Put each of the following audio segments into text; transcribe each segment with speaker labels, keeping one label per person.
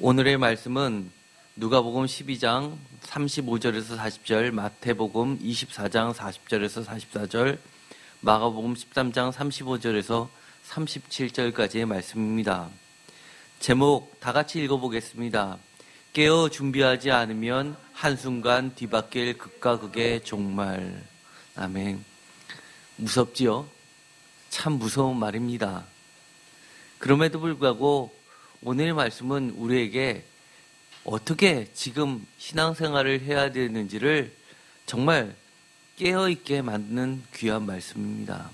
Speaker 1: 오늘의 말씀은 누가복음 12장 35절에서 40절, 마태복음 24장 40절에서 44절, 마가복음 13장 35절에서 37절까지의 말씀입니다. 제목 다 같이 읽어보겠습니다. 깨어 준비하지 않으면 한순간 뒤바뀔 극과 극의 종말. 아멘. 무섭지요? 참 무서운 말입니다. 그럼에도 불구하고 오늘의 말씀은 우리에게 어떻게 지금 신앙생활을 해야 되는지를 정말 깨어있게 만드는 귀한 말씀입니다.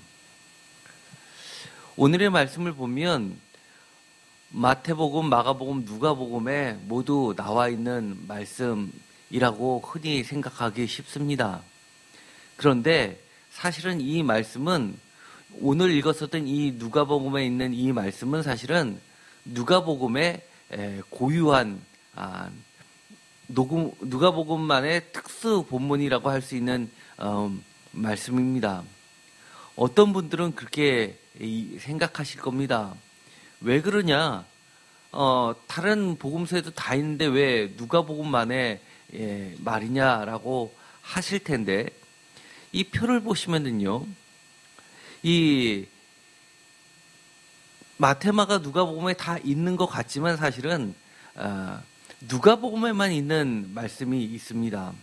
Speaker 1: 오늘의 말씀을 보면 마태복음, 마가복음, 누가복음에 모두 나와 있는 말씀이라고 흔히 생각하기 쉽습니다. 그런데 사실은 이 말씀은 오늘 읽었었던 이 누가복음에 있는 이 말씀은 사실은 누가복음의 고유한 누가복음만의 특수 본문이라고 할 수 있는 말씀입니다. 어떤 분들은 그렇게 생각하실 겁니다. 왜 그러냐? 다른 복음서에도 다 있는데 왜 누가복음만의 말이냐라고 하실 텐데, 이 표를 보시면은요, 이 마테마가 누가복음에 다 있는 것 같지만 사실은 누가복음에만 있는 말씀이 있습니다.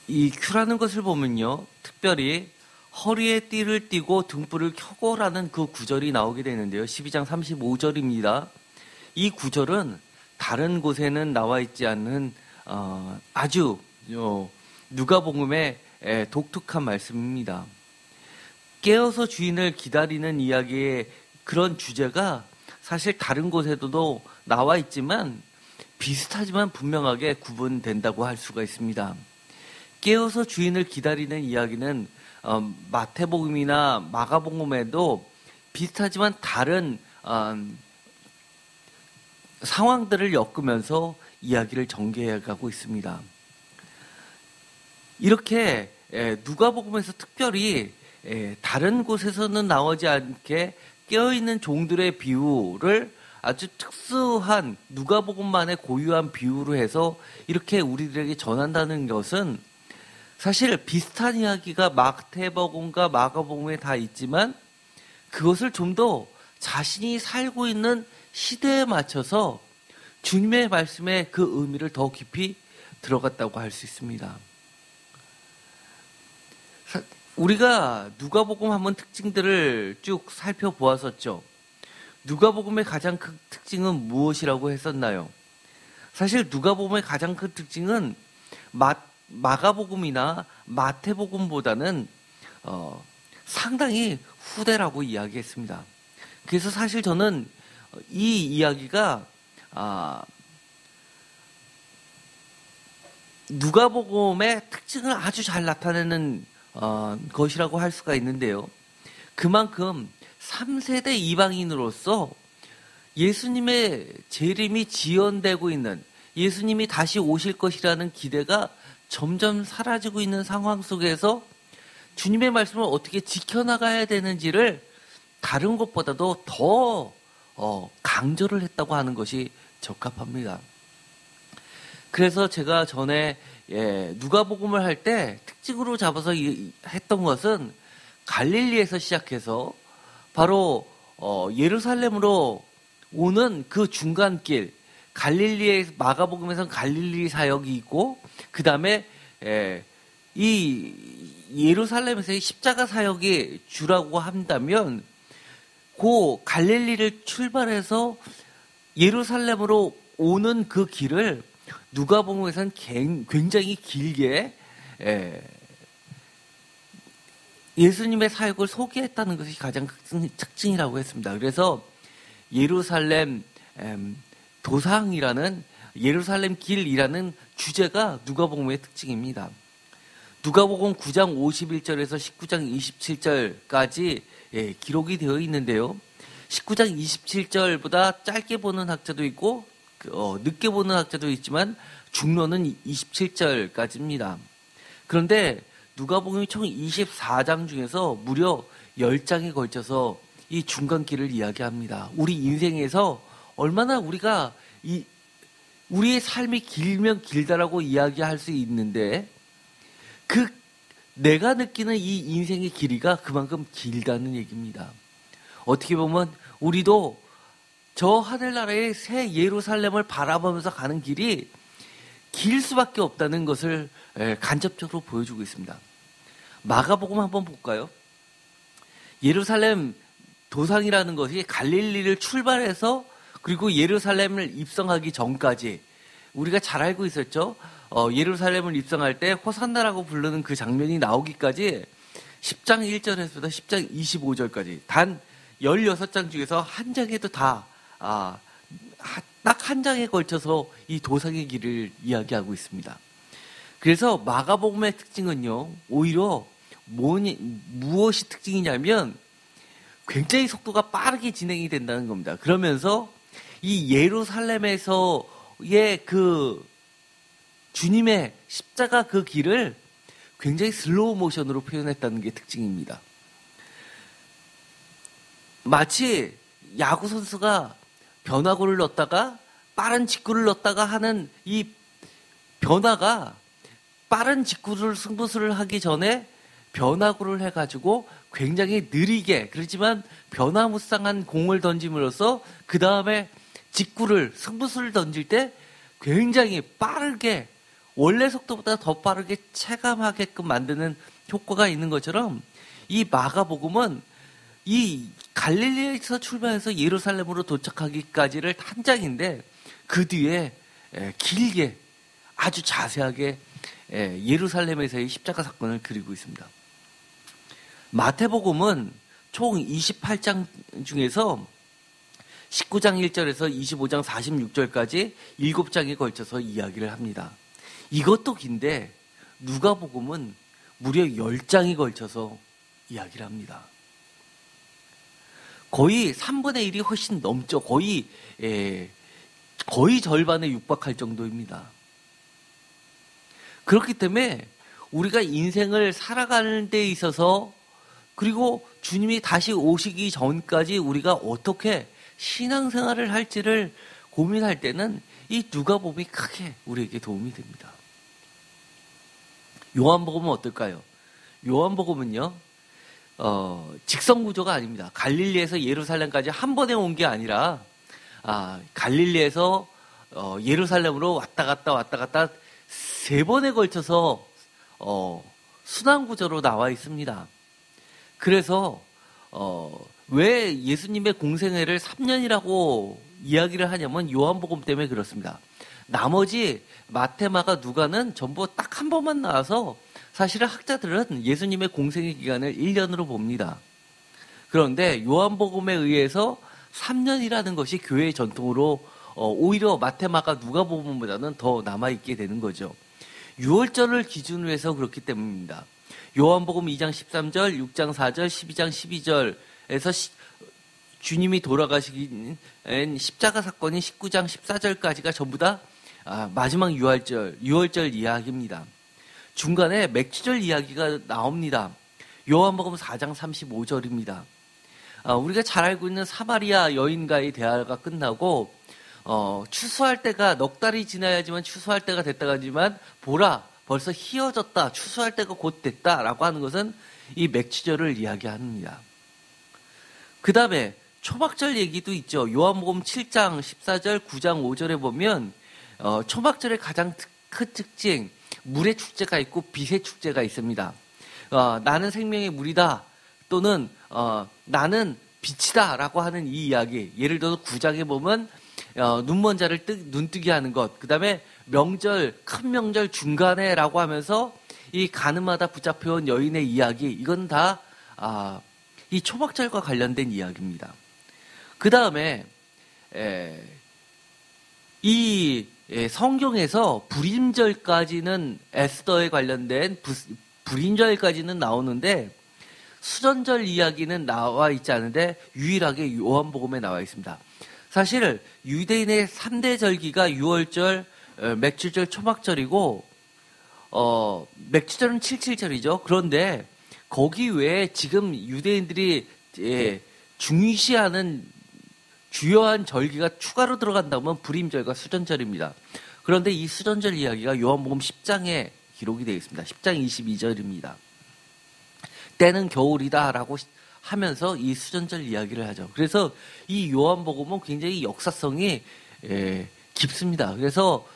Speaker 1: 이 큐라는 것을 보면요, 특별히 허리에 띠를 띠고 등불을 켜고라는 그 구절이 나오게 되는데요. 12장 35절입니다. 이 구절은 다른 곳에는 나와 있지 않는 아주 누가복음의 독특한 말씀입니다. 깨어서 주인을 기다리는 이야기의 그런 주제가 사실 다른 곳에도 나와 있지만 비슷하지만 분명하게 구분된다고 할 수가 있습니다. 깨어서 주인을 기다리는 이야기는 마태복음이나 마가복음에도 비슷하지만 다른 상황들을 엮으면서 이야기를 전개해가고 있습니다. 이렇게 누가복음에서 특별히 다른 곳에서는 나오지 않게 깨어있는 종들의 비유를 아주 특수한 누가복음만의 고유한 비유로 해서 이렇게 우리들에게 전한다는 것은 사실 비슷한 이야기가 마태복음과 마가복음에 다 있지만 그것을 좀 더 자신이 살고 있는 시대에 맞춰서 주님의 말씀의 그 의미를 더 깊이 들어갔다고 할 수 있습니다. 우리가 누가복음 한번 특징들을 쭉 살펴보았었죠. 누가복음의 가장 큰 특징은 무엇이라고 했었나요? 사실 누가복음의 가장 큰 특징은 마가복음이나 마태복음보다는 상당히 후대라고 이야기했습니다. 그래서 사실 저는 이 이야기가 누가복음의 특징을 아주 잘 나타내는 것이라고 할 수가 있는데요. 그만큼 3세대 이방인으로서 예수님의 재림이 지연되고 있는, 예수님이 다시 오실 것이라는 기대가 점점 사라지고 있는 상황 속에서 주님의 말씀을 어떻게 지켜나가야 되는지를 다른 것보다도 더 강조를 했다고 하는 것이 적합합니다. 그래서 제가 전에 누가복음을 할 때 특징으로 잡아서 했던 것은 갈릴리에서 시작해서 바로 예루살렘으로 오는 그 중간길, 갈릴리의 마가복음에서는 갈릴리 사역이 있고 그 다음에 이 예루살렘에서의 십자가 사역이 주라고 한다면 그 갈릴리를 출발해서 예루살렘으로 오는 그 길을 누가복음에서는 굉장히 길게 예수님의 사역을 소개했다는 것이 가장 특징이라고 했습니다. 그래서 예루살렘 도상이라는, 예루살렘 길이라는 주제가 누가복음의 특징입니다. 누가복음 9장 51절에서 19장 27절까지 기록이 되어 있는데요. 19장 27절보다 짧게 보는 학자도 있고 늦게 보는 학자도 있지만 중론은 27절까지입니다. 그런데 누가복음이 총 24장 중에서 무려 10장에 걸쳐서 이 중간길을 이야기합니다. 우리 인생에서 얼마나 우리의 삶이 길면 길다라고 이야기할 수 있는데 내가 느끼는 이 인생의 길이가 그만큼 길다는 얘기입니다. 어떻게 보면 우리도 저 하늘나라의 새 예루살렘을 바라보면서 가는 길이 길 수밖에 없다는 것을 간접적으로 보여주고 있습니다. 마가복음 한번 볼까요? 예루살렘 도상이라는 것이 갈릴리를 출발해서 그리고 예루살렘을 입성하기 전까지 우리가 잘 알고 있었죠. 예루살렘을 입성할 때 호산나라고 부르는 그 장면이 나오기까지 10장 1절에서부터 10장 25절까지 단 16장 중에서 한 장에도 딱 한 장에 걸쳐서 이 도상의 길을 이야기하고 있습니다. 그래서 마가복음의 특징은요, 오히려 무엇이 특징이냐면 굉장히 속도가 빠르게 진행이 된다는 겁니다. 그러면서 이 예루살렘에서의 그 주님의 십자가 그 길을 굉장히 슬로우 모션으로 표현했다는 게 특징입니다. 마치 야구 선수가 변화구를 넣었다가 빠른 직구를 넣었다가 하는 이 변화가 빠른 직구를 승부수를 하기 전에 변화구를 해가지고 굉장히 느리게 그렇지만 변화무쌍한 공을 던짐으로써 그 다음에 직구를 승부수를 던질 때 굉장히 빠르게 원래 속도보다 더 빠르게 체감하게끔 만드는 효과가 있는 것처럼 이 마가복음은 이 갈릴리에서 출발해서 예루살렘으로 도착하기까지를 한 장인데 그 뒤에 길게 아주 자세하게 예루살렘에서의 십자가 사건을 그리고 있습니다. 마태복음은 총 28장 중에서 19장 1절에서 25장 46절까지 7장에 걸쳐서 이야기를 합니다. 이것도 긴데 누가복음은 무려 10장에 걸쳐서 이야기를 합니다. 거의 3분의 1이 훨씬 넘죠. 거의 절반에 육박할 정도입니다. 그렇기 때문에 우리가 인생을 살아가는 데 있어서 그리고 주님이 다시 오시기 전까지 우리가 어떻게 신앙생활을 할지를 고민할 때는 이 누가복음이 크게 우리에게 도움이 됩니다. 요한복음은 어떨까요? 요한복음은요, 직선 구조가 아닙니다. 갈릴리에서 예루살렘까지 한 번에 온 게 아니라, 갈릴리에서 예루살렘으로 왔다 갔다 3번에 걸쳐서 순환 구조로 나와 있습니다. 그래서 왜 예수님의 공생애를 3년이라고 이야기를 하냐면 요한복음 때문에 그렇습니다. 나머지 마태, 마가, 누가는 전부 딱 한 번만 나와서 사실은 학자들은 예수님의 공생애 기간을 1년으로 봅니다. 그런데 요한복음에 의해서 3년이라는 것이 교회의 전통으로 오히려 마태, 마가, 누가복음보다는 더 남아있게 되는 거죠. 6월절을 기준으로 해서 그렇기 때문입니다. 요한복음 2장 13절, 6장 4절, 12장 12절에서 주님이 돌아가시긴 십자가 사건인 19장 14절까지가 전부 다 마지막 6월절 이야기입니다. 중간에 맥주절 이야기가 나옵니다. 요한복음 4장 35절입니다. 우리가 잘 알고 있는 사마리아 여인과의 대화가 끝나고 추수할 때가 넉 달이 지나야지만 추수할 때가 됐다고 하지만 보라 벌써 희어졌다 추수할 때가 곧 됐다라고 하는 것은 이 맥주절을 이야기합니다. 그 다음에 초막절 얘기도 있죠. 요한복음 7장 14절 9장 5절에 보면 초막절의 가장 큰 특징 물의 축제가 있고 빛의 축제가 있습니다. 나는 생명의 물이다 또는 나는 빛이다 라고 하는 이 이야기, 예를 들어서 9장에 보면 눈먼 자를 눈뜨게 하는 것, 그 다음에 명절, 큰 명절 중간에 라고 하면서 이 가늠하다 붙잡혀온 여인의 이야기, 이건 다 이 초막절과 관련된 이야기입니다. 그 다음에 이 성경에서 불임절까지는 에스더에 관련된 불임절까지는 나오는데 수전절 이야기는 나와 있지 않은데 유일하게 요한복음에 나와 있습니다. 사실 유대인의 3대 절기가 유월절, 맥주절, 초막절이고 맥주절은 77절이죠. 그런데 거기 외에 지금 유대인들이 중시하는 주요한 절기가 추가로 들어간다면 불임절과 수전절입니다. 그런데 이 수전절 이야기가 요한복음 10장에 기록이 되어 있습니다. 10장 22절입니다. 때는 겨울이다라고 하면서 이 수전절 이야기를 하죠. 그래서 이 요한복음은 굉장히 역사성이 깊습니다. 그래서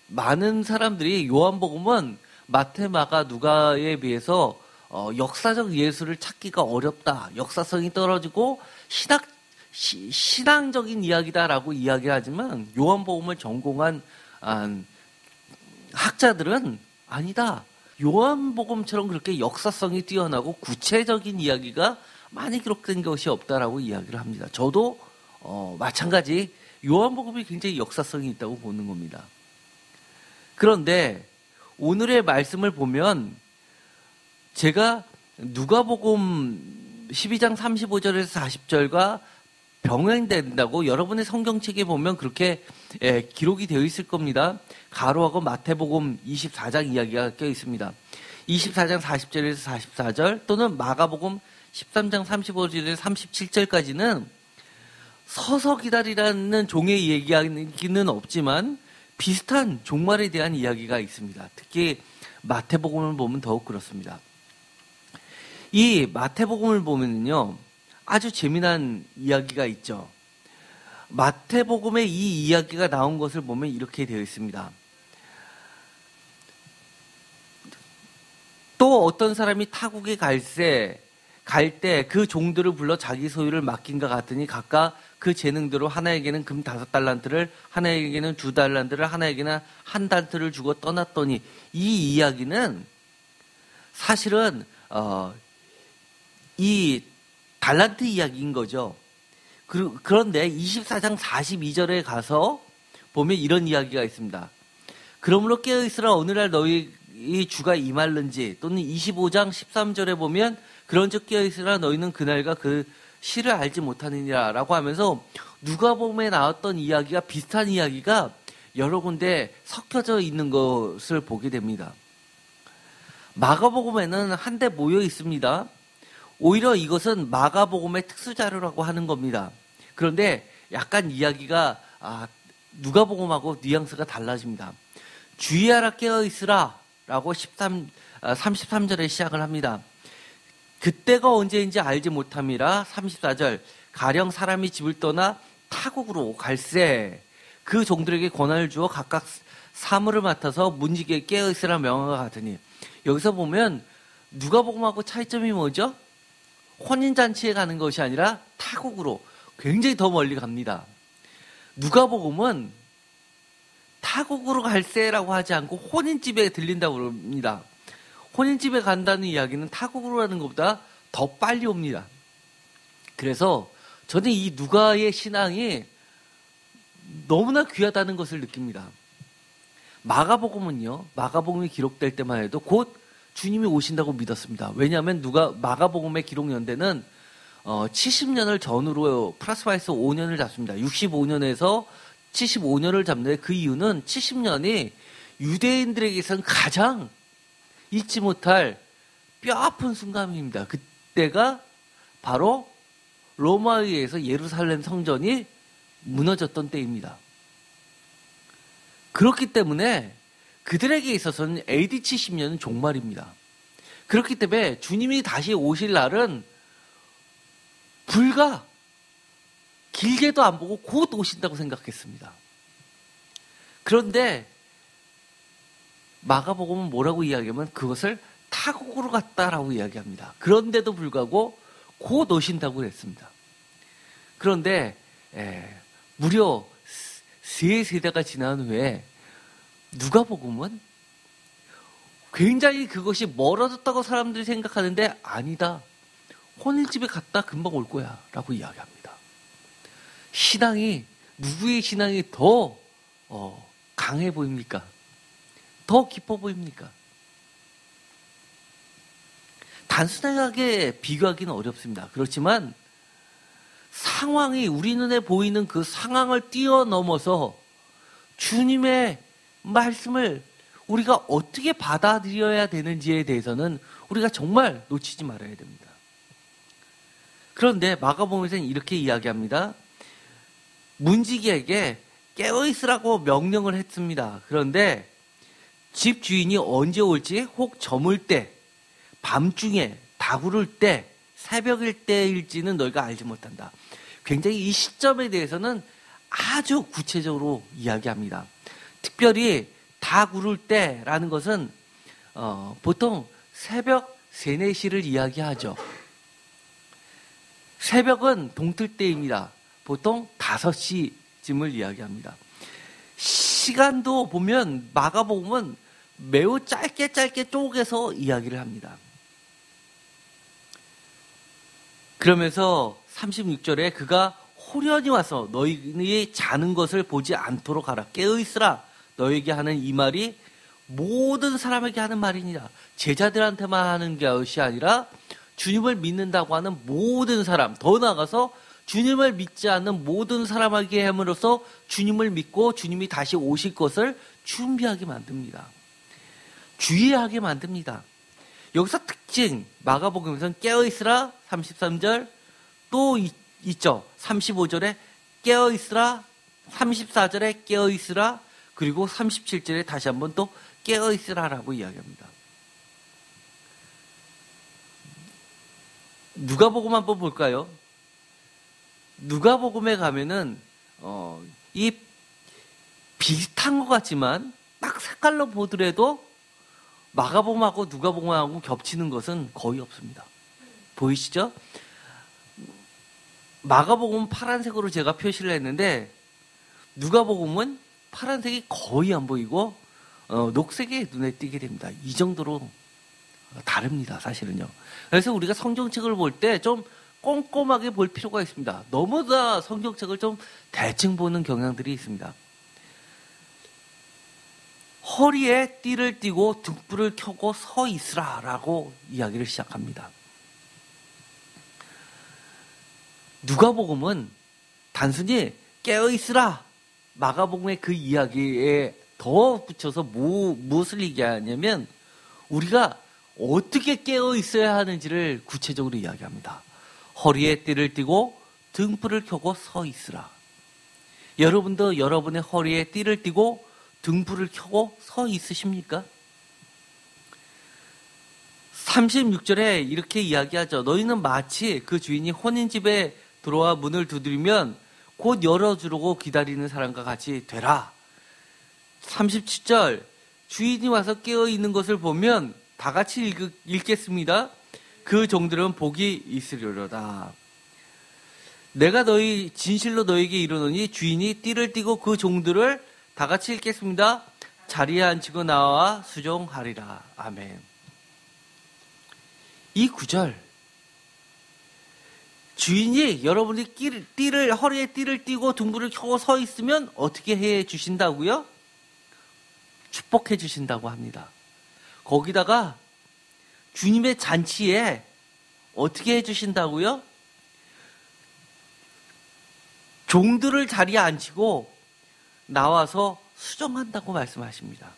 Speaker 1: 많은 사람들이 요한복음은 마태, 마가, 누가에 비해서 역사적 예술을 찾기가 어렵다. 역사성이 떨어지고 신앙적인 이야기다라고 이야기하지만 요한복음을 전공한 학자들은 아니다. 요한복음처럼 그렇게 역사성이 뛰어나고 구체적인 이야기가 많이 기록된 것이 없다라고 이야기를 합니다. 저도 마찬가지 요한복음이 굉장히 역사성이 있다고 보는 겁니다. 그런데 오늘의 말씀을 보면 제가 누가복음 12장 35절에서 40절과 병행된다고 여러분의 성경책에 보면 그렇게 기록이 되어 있을 겁니다. 가로하고 마태복음 24장 이야기가 껴 있습니다. 24장 40절에서 44절 또는 마가복음 13장 35절에서 37절까지는 서서 기다리라는 종의 얘기는 없지만 비슷한 종말에 대한 이야기가 있습니다. 특히 마태복음을 보면 더욱 그렇습니다. 이 마태복음을 보면요 아주 재미난 이야기가 있죠. 마태복음에 이 이야기가 나온 것을 보면 이렇게 되어 있습니다. 또 어떤 사람이 타국에 갈 때 그 종들을 불러 자기 소유를 맡긴가 같으니 각각 그 재능대로 하나에게는 금 5달란트를, 하나에게는 2달란트를, 하나에게는 1달란트를 주고 떠났더니 이 이야기는 사실은 이 달란트 이야기인 거죠. 그런데 24장 42절에 가서 보면 이런 이야기가 있습니다. 그러므로 깨어있으라 오늘날 너희 주가 임할는지, 또는 25장 13절에 보면 그런즉 깨어있으라 너희는 그날과 그 시를 알지 못하느니라 라고 하면서 누가복음에 나왔던 이야기가 비슷한 이야기가 여러 군데 섞여져 있는 것을 보게 됩니다. 마가복음에는 한데 모여 있습니다. 오히려 이것은 마가복음의 특수자료라고 하는 겁니다. 그런데 약간 이야기가 누가복음하고 뉘앙스가 달라집니다. 주의하라 깨어있으라 라고 33절에 시작을 합니다. 그때가 언제인지 알지 못함이라 34절 가령 사람이 집을 떠나 타국으로 갈새 그 종들에게 권한을 주어 각각 사물을 맡아서 문지기에 깨어있으라 명함과 같으니 여기서 보면 누가복음하고 차이점이 뭐죠? 혼인잔치에 가는 것이 아니라 타국으로 굉장히 더 멀리 갑니다. 누가복음은 타국으로 갈새라고 하지 않고 혼인집에 들린다고 그럽니다. 혼인집에 간다는 이야기는 타국으로 가는 것보다 더 빨리 옵니다. 그래서 저는 이 누가의 신앙이 너무나 귀하다는 것을 느낍니다. 마가복음은요, 마가복음이 기록될 때만 해도 곧 주님이 오신다고 믿었습니다. 왜냐하면 마가복음의 기록 연대는 70년을 전후로 플러스 마이너스 5년을 잡습니다. 65년에서 75년을 잡는데 그 이유는 70년이 유대인들에게서는 가장 잊지 못할 뼈아픈 순간입니다. 그때가 바로 로마에 의해서 예루살렘 성전이 무너졌던 때입니다. 그렇기 때문에 그들에게 있어서는 AD 70년은 종말입니다. 그렇기 때문에 주님이 다시 오실 날은 불과 길게도 안 보고 곧 오신다고 생각했습니다. 그런데 마가복음은 뭐라고 이야기하면 그것을 타국으로 갔다라고 이야기합니다. 그런데도 불구하고 곧 오신다고 했습니다. 그런데 무려 3세대가 지난 후에 누가복음은 굉장히 그것이 멀어졌다고 사람들이 생각하는데 아니다. 혼인집에 갔다 금방 올 거야 라고 이야기합니다. 신앙이 누구의 신앙이 더 강해 보입니까? 더 깊어 보입니까? 단순하게 비교하기는 어렵습니다. 그렇지만 상황이 우리 눈에 보이는 그 상황을 뛰어넘어서 주님의 말씀을 우리가 어떻게 받아들여야 되는지에 대해서는 우리가 정말 놓치지 말아야 됩니다. 그런데 마가복음에서는 이렇게 이야기합니다. 문지기에게 깨어있으라고 명령을 했습니다. 그런데 집 주인이 언제 올지 혹 저물 때, 밤중에, 다구를 때, 새벽일 때일지는 너희가 알지 못한다. 굉장히 이 시점에 대해서는 아주 구체적으로 이야기합니다. 특별히 다구를 때라는 것은 보통 새벽 3, 4시를 이야기하죠. 새벽은 동틀 때입니다. 보통 5시쯤을 이야기합니다. 시간도 보면 마가복음은 매우 짧게 쪼개서 이야기를 합니다. 그러면서 36절에 그가 호련히 와서 너희의 자는 것을 보지 않도록 하라. 깨어있으라. 너에게 하는 이 말이 모든 사람에게 하는 말이니라. 제자들한테만 하는 것이 아니라 주님을 믿는다고 하는 모든 사람, 더 나아가서 주님을 믿지 않는 모든 사람에게 함으로써 주님을 믿고 주님이 다시 오실 것을 준비하게 만듭니다. 주의하게 만듭니다. 여기서 특징, 마가복음에서는 깨어있으라 33절, 또 있죠. 35절에 깨어있으라, 34절에 깨어있으라, 그리고 37절에 다시 한번 또 깨어있으라라고 이야기합니다. 누가복음 한번 볼까요? 누가복음에 가면은 이 비슷한 것 같지만 딱 색깔로 보더라도 마가복음하고 누가복음하고 겹치는 것은 거의 없습니다. 보이시죠? 마가복음은 파란색으로 제가 표시를 했는데 누가복음은 파란색이 거의 안 보이고 녹색이 눈에 띄게 됩니다. 이 정도로 다릅니다, 사실은요. 그래서 우리가 성경책을 볼 때 좀 꼼꼼하게 볼 필요가 있습니다. 너무 다 성경책을 좀 대충 보는 경향들이 있습니다. 허리에 띠를 띠고 등불을 켜고 서 있으라라고 이야기를 시작합니다. 누가복음은 단순히 깨어있으라 마가복음의 그 이야기에 더 붙여서 무엇을 얘기하냐면 우리가 어떻게 깨어있어야 하는지를 구체적으로 이야기합니다. 허리에 띠를 띠고 등불을 켜고 서 있으라. 여러분도 여러분의 허리에 띠를 띠고 등불을 켜고 서 있으십니까? 36절에 이렇게 이야기하죠. 너희는 마치 그 주인이 혼인집에 들어와 문을 두드리면 곧 열어주려고 기다리는 사람과 같이 되라. 37절 주인이 와서 깨어있는 것을 보면 다 같이 읽겠습니다. 그 종들은 복이 있으리로다. 내가 진실로 너희에게 이르노니 주인이 띠를 띠고 그 종들을 다 같이 읽겠습니다. 자리에 앉히고 나와 수종하리라. 아멘. 이 구절 주인이 여러분이 허리에 띠를 띠고 등불을 켜고 서 있으면 어떻게 해 주신다고요? 축복해 주신다고 합니다. 거기다가 주님의 잔치에 어떻게 해 주신다고요? 종들을 자리에 앉히고 나와서 수정한다고 말씀하십니다.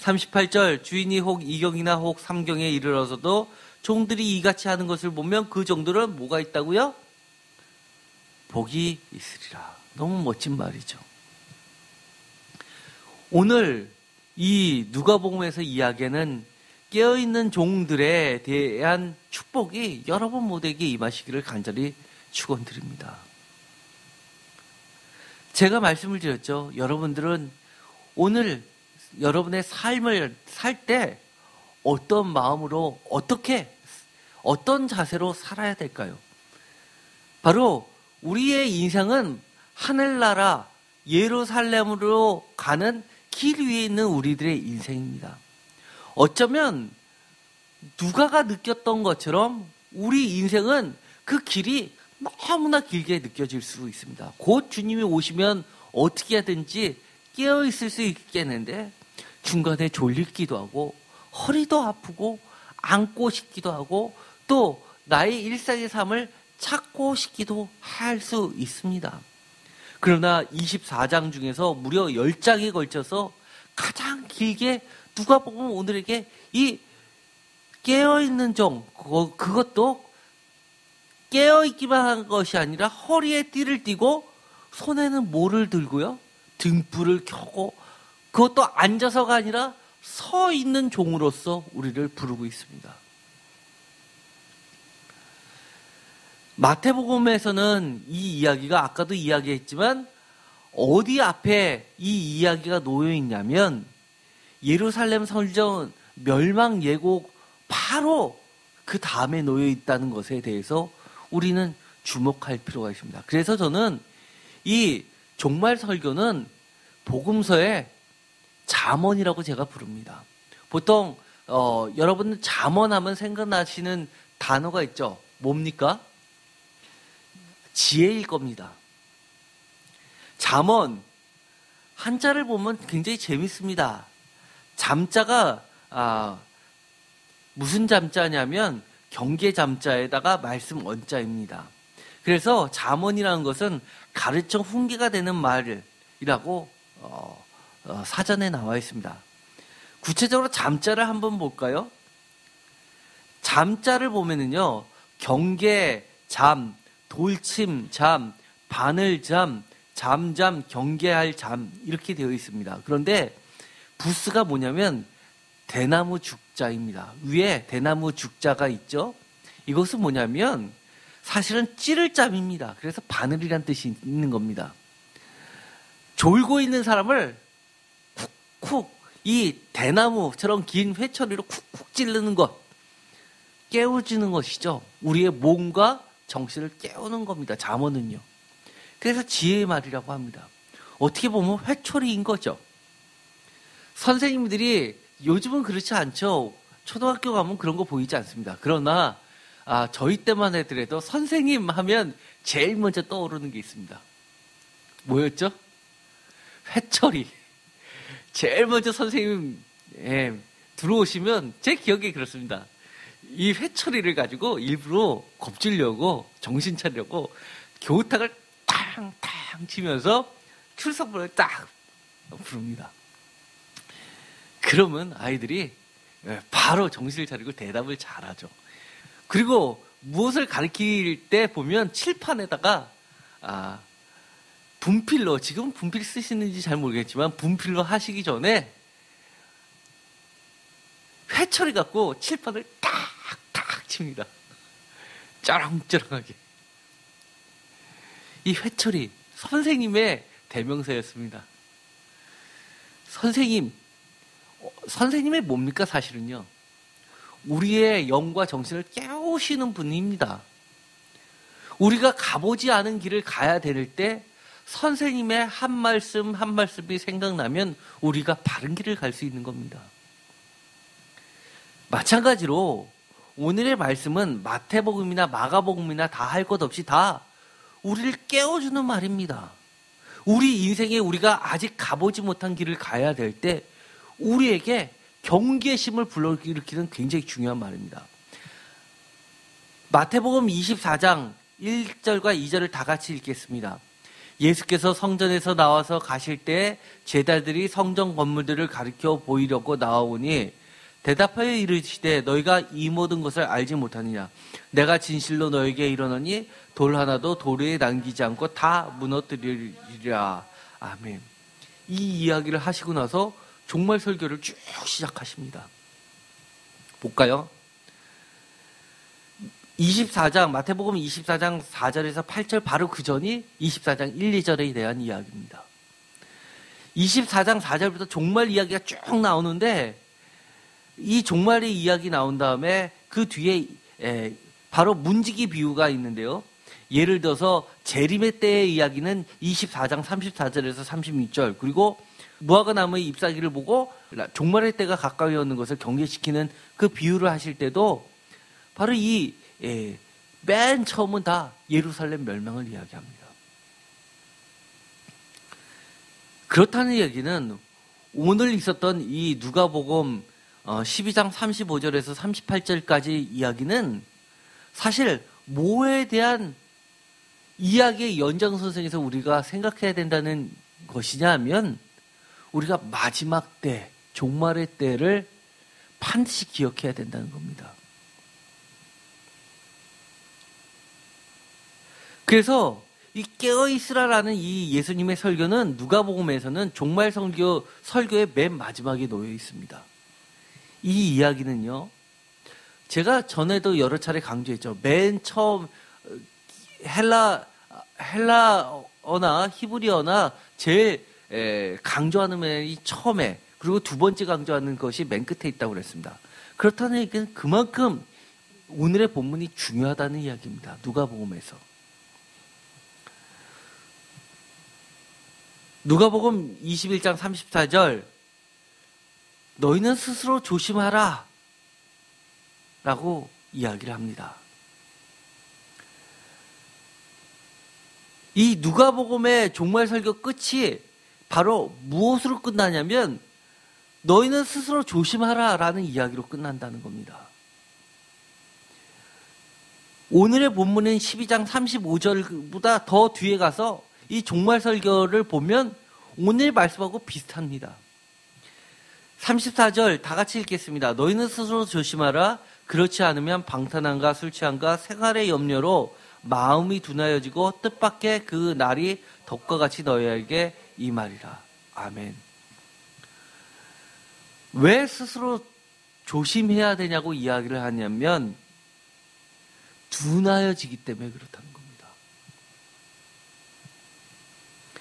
Speaker 1: 38절 주인이 혹 2경이나 혹 3경에 이르러서도 종들이 이같이 하는 것을 보면 그 종들은 뭐가 있다고요? 복이 있으리라. 너무 멋진 말이죠. 오늘 이 누가복음에서 이야기하는 깨어있는 종들에 대한 축복이 여러분 모두에게 임하시기를 간절히 축원드립니다. 제가 말씀을 드렸죠. 여러분들은 오늘 여러분의 삶을 살 때 어떤 마음으로 어떤 자세로 살아야 될까요? 바로 우리의 인생은 하늘나라 예루살렘으로 가는 길 위에 있는 우리들의 인생입니다. 어쩌면 누가가 느꼈던 것처럼 우리 인생은 그 길이 너무나 길게 느껴질 수 있습니다. 곧 주님이 오시면 어떻게 하든지 깨어있을 수 있겠는데 중간에 졸리기도 하고 허리도 아프고 앉고 싶기도 하고 또 나의 일상의 삶을 찾고 싶기도 할 수 있습니다. 그러나 24장 중에서 무려 10장에 걸쳐서 가장 길게 누가복음 오늘에게 이 깨어있는 종, 그것도 깨어있기만 한 것이 아니라 허리에 띠를 띠고 손에는 뭐를 들고요? 등불을 켜고 그것도 앉아서가 아니라 서 있는 종으로서 우리를 부르고 있습니다. 마태복음에서는 이 이야기가 아까도 이야기했지만 어디 앞에 이 이야기가 놓여 있냐면 예루살렘 성전 멸망 예고 바로 그 다음에 놓여 있다는 것에 대해서 우리는 주목할 필요가 있습니다. 그래서 저는 이 종말 설교는 복음서의 잠언이라고 제가 부릅니다. 보통 여러분 잠언하면 생각나시는 단어가 있죠. 뭡니까? 지혜일 겁니다. 잠언 한자를 보면 굉장히 재밌습니다. 잠자가 무슨 잠자냐면 경계 잠자에다가 말씀 원자입니다. 그래서 잠언이라는 것은 가르쳐 훈계가 되는 말이라고 사전에 나와 있습니다. 구체적으로 잠자를 한번 볼까요? 잠자를 보면은요, 경계 잠, 돌침 잠, 바늘 잠, 잠잠, 경계할 잠 이렇게 되어 있습니다. 그런데 부스가 뭐냐면 대나무 죽자입니다. 위에 대나무 죽자가 있죠. 이것은 뭐냐면 사실은 찌를 잠입니다. 그래서 바늘이란 뜻이 있는 겁니다. 졸고 있는 사람을 쿡쿡 이 대나무처럼 긴 회초리로 쿡쿡 찌르는 것, 깨워주는 것이죠. 우리의 몸과 정신을 깨우는 겁니다. 잠언은요. 그래서 지혜의 말이라고 합니다. 어떻게 보면 회초리인 거죠. 선생님들이 요즘은 그렇지 않죠. 초등학교 가면 그런 거 보이지 않습니다. 그러나 저희 때만 해더라도 선생님 하면 제일 먼저 떠오르는 게 있습니다. 뭐였죠? 회초리. 제일 먼저 선생님 들어오시면 제 기억에 그렇습니다. 이 회초리를 가지고 일부러 겁주려고 정신 차리려고 교탁을 탕탕 치면서 출석부를 딱 부릅니다. 그러면 아이들이 바로 정신을 차리고 대답을 잘하죠. 그리고 무엇을 가르칠 때 보면 칠판에다가 분필로, 지금 분필 쓰시는지 잘 모르겠지만 분필로 하시기 전에 회초리 갖고 칠판을 탁탁 칩니다. 쩌렁쩌렁하게. 이 회초리 선생님의 대명사였습니다. 선생님의 뭡니까 사실은요? 우리의 영과 정신을 깨우시는 분입니다. 우리가 가보지 않은 길을 가야 될 때 선생님의 한 말씀 한 말씀이 생각나면 우리가 바른 길을 갈 수 있는 겁니다. 마찬가지로 오늘의 말씀은 마태복음이나 마가복음이나 다 할 것 없이 다 우리를 깨워주는 말입니다. 우리 인생에 우리가 아직 가보지 못한 길을 가야 될 때 우리에게 경계심을 불러일으키는 굉장히 중요한 말입니다. 마태복음 24장 1절과 2절을 다 같이 읽겠습니다. 예수께서 성전에서 나와서 가실 때 제자들이 성전 건물들을 가리켜 보이려고 나와오니 대답하여 이르시되 너희가 이 모든 것을 알지 못하느냐. 내가 진실로 너에게 이르노니 돌 하나도 돌 위에 남기지 않고 다 무너뜨리리라. 아멘. 이 이야기를 하시고 나서 종말 설교를 쭉 시작하십니다. 볼까요? 24장, 마태복음 24장 4절에서 8절 바로 그 전이 24장 1, 2절에 대한 이야기입니다. 24장 4절부터 종말 이야기가 쭉 나오는데 이 종말의 이야기 나온 다음에 그 뒤에 바로 문지기 비유가 있는데요. 예를 들어서 재림의 때의 이야기는 24장 34절에서 36절, 그리고 무화과 나무의 잎사귀를 보고 종말의 때가 가까이 오는 것을 경계시키는 그 비유를 하실 때도 바로 맨 처음은 다 예루살렘 멸망을 이야기합니다. 그렇다는 얘기는 오늘 있었던 이 누가복음 12장 35절에서 38절까지 이야기는 사실 뭐에 대한 이야기의 연장선상에서 우리가 생각해야 된다는 것이냐 하면 우리가 마지막 때, 종말의 때를 반드시 기억해야 된다는 겁니다. 그래서 이 깨어있으라라는 이 예수님의 설교는 누가복음에서는 종말 설교의 맨 마지막에 놓여 있습니다. 이 이야기는요, 제가 전에도 여러 차례 강조했죠. 맨 처음 헬라어나 히브리어나 제일 강조하는 면이 처음에, 그리고 두 번째 강조하는 것이 맨 끝에 있다고 그랬습니다. 그렇다는 얘기는 그만큼 오늘의 본문이 중요하다는 이야기입니다. 누가복음에서. 누가복음 21장 34절, 너희는 스스로 조심하라 라고 이야기를 합니다. 이 누가복음의 종말 설교 끝이 바로 무엇으로 끝나냐면 너희는 스스로 조심하라 라는 이야기로 끝난다는 겁니다. 오늘의 본문은 12장 35절보다 더 뒤에 가서 이 종말 설교를 보면 오늘 말씀하고 비슷합니다. 34절 다 같이 읽겠습니다. 너희는 스스로 조심하라. 그렇지 않으면 방탕함과 술 취함과 생활의 염려로 마음이 둔하여지고 뜻밖의 그 날이 덕과 같이 너희에게 임하리라. 아멘. 왜 스스로 조심해야 되냐고 이야기를 하냐면 둔하여지기 때문에 그렇다는 겁니다.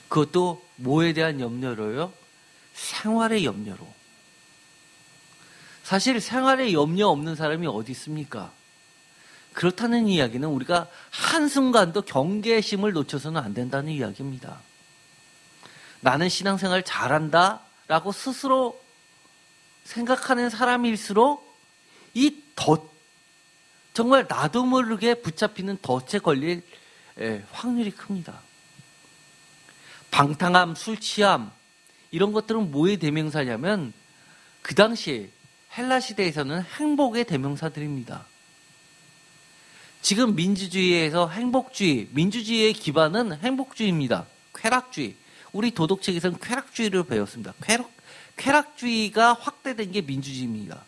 Speaker 1: 그것도 뭐에 대한 염려로요? 생활의 염려로. 사실 생활에 염려 없는 사람이 어디 있습니까? 그렇다는 이야기는 우리가 한순간도 경계심을 놓쳐서는 안 된다는 이야기입니다. 나는 신앙생활 잘한다 라고 스스로 생각하는 사람일수록 정말 나도 모르게 붙잡히는 덫에 걸릴 확률이 큽니다. 방탕함, 술 취함 이런 것들은 뭐의 대명사냐면 그 당시 헬라 시대에서는 행복의 대명사들입니다. 지금 민주주의에서 행복주의, 민주주의의 기반은 행복주의입니다. 쾌락주의. 우리 도덕책에서는 쾌락주의를 배웠습니다. 쾌락주의가 확대된 게 민주주의입니다.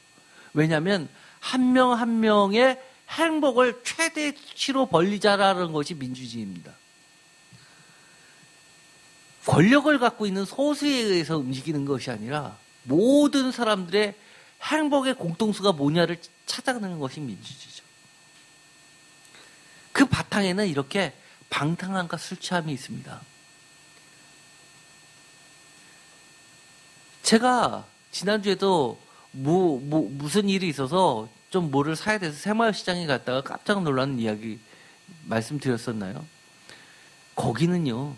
Speaker 1: 왜냐하면 한 명 한 명의 행복을 최대치로 벌리자라는 것이 민주주의입니다. 권력을 갖고 있는 소수에 의해서 움직이는 것이 아니라 모든 사람들의 행복의 공통수가 뭐냐를 찾아가는 것이 민주주의죠. 그 바탕에는 이렇게 방탕함과 술 취함이 있습니다. 제가 지난주에도 무슨 일이 있어서 좀 뭐를 사야 돼서 새마을시장에 갔다가 깜짝 놀라는 이야기 말씀드렸었나요? 거기는요,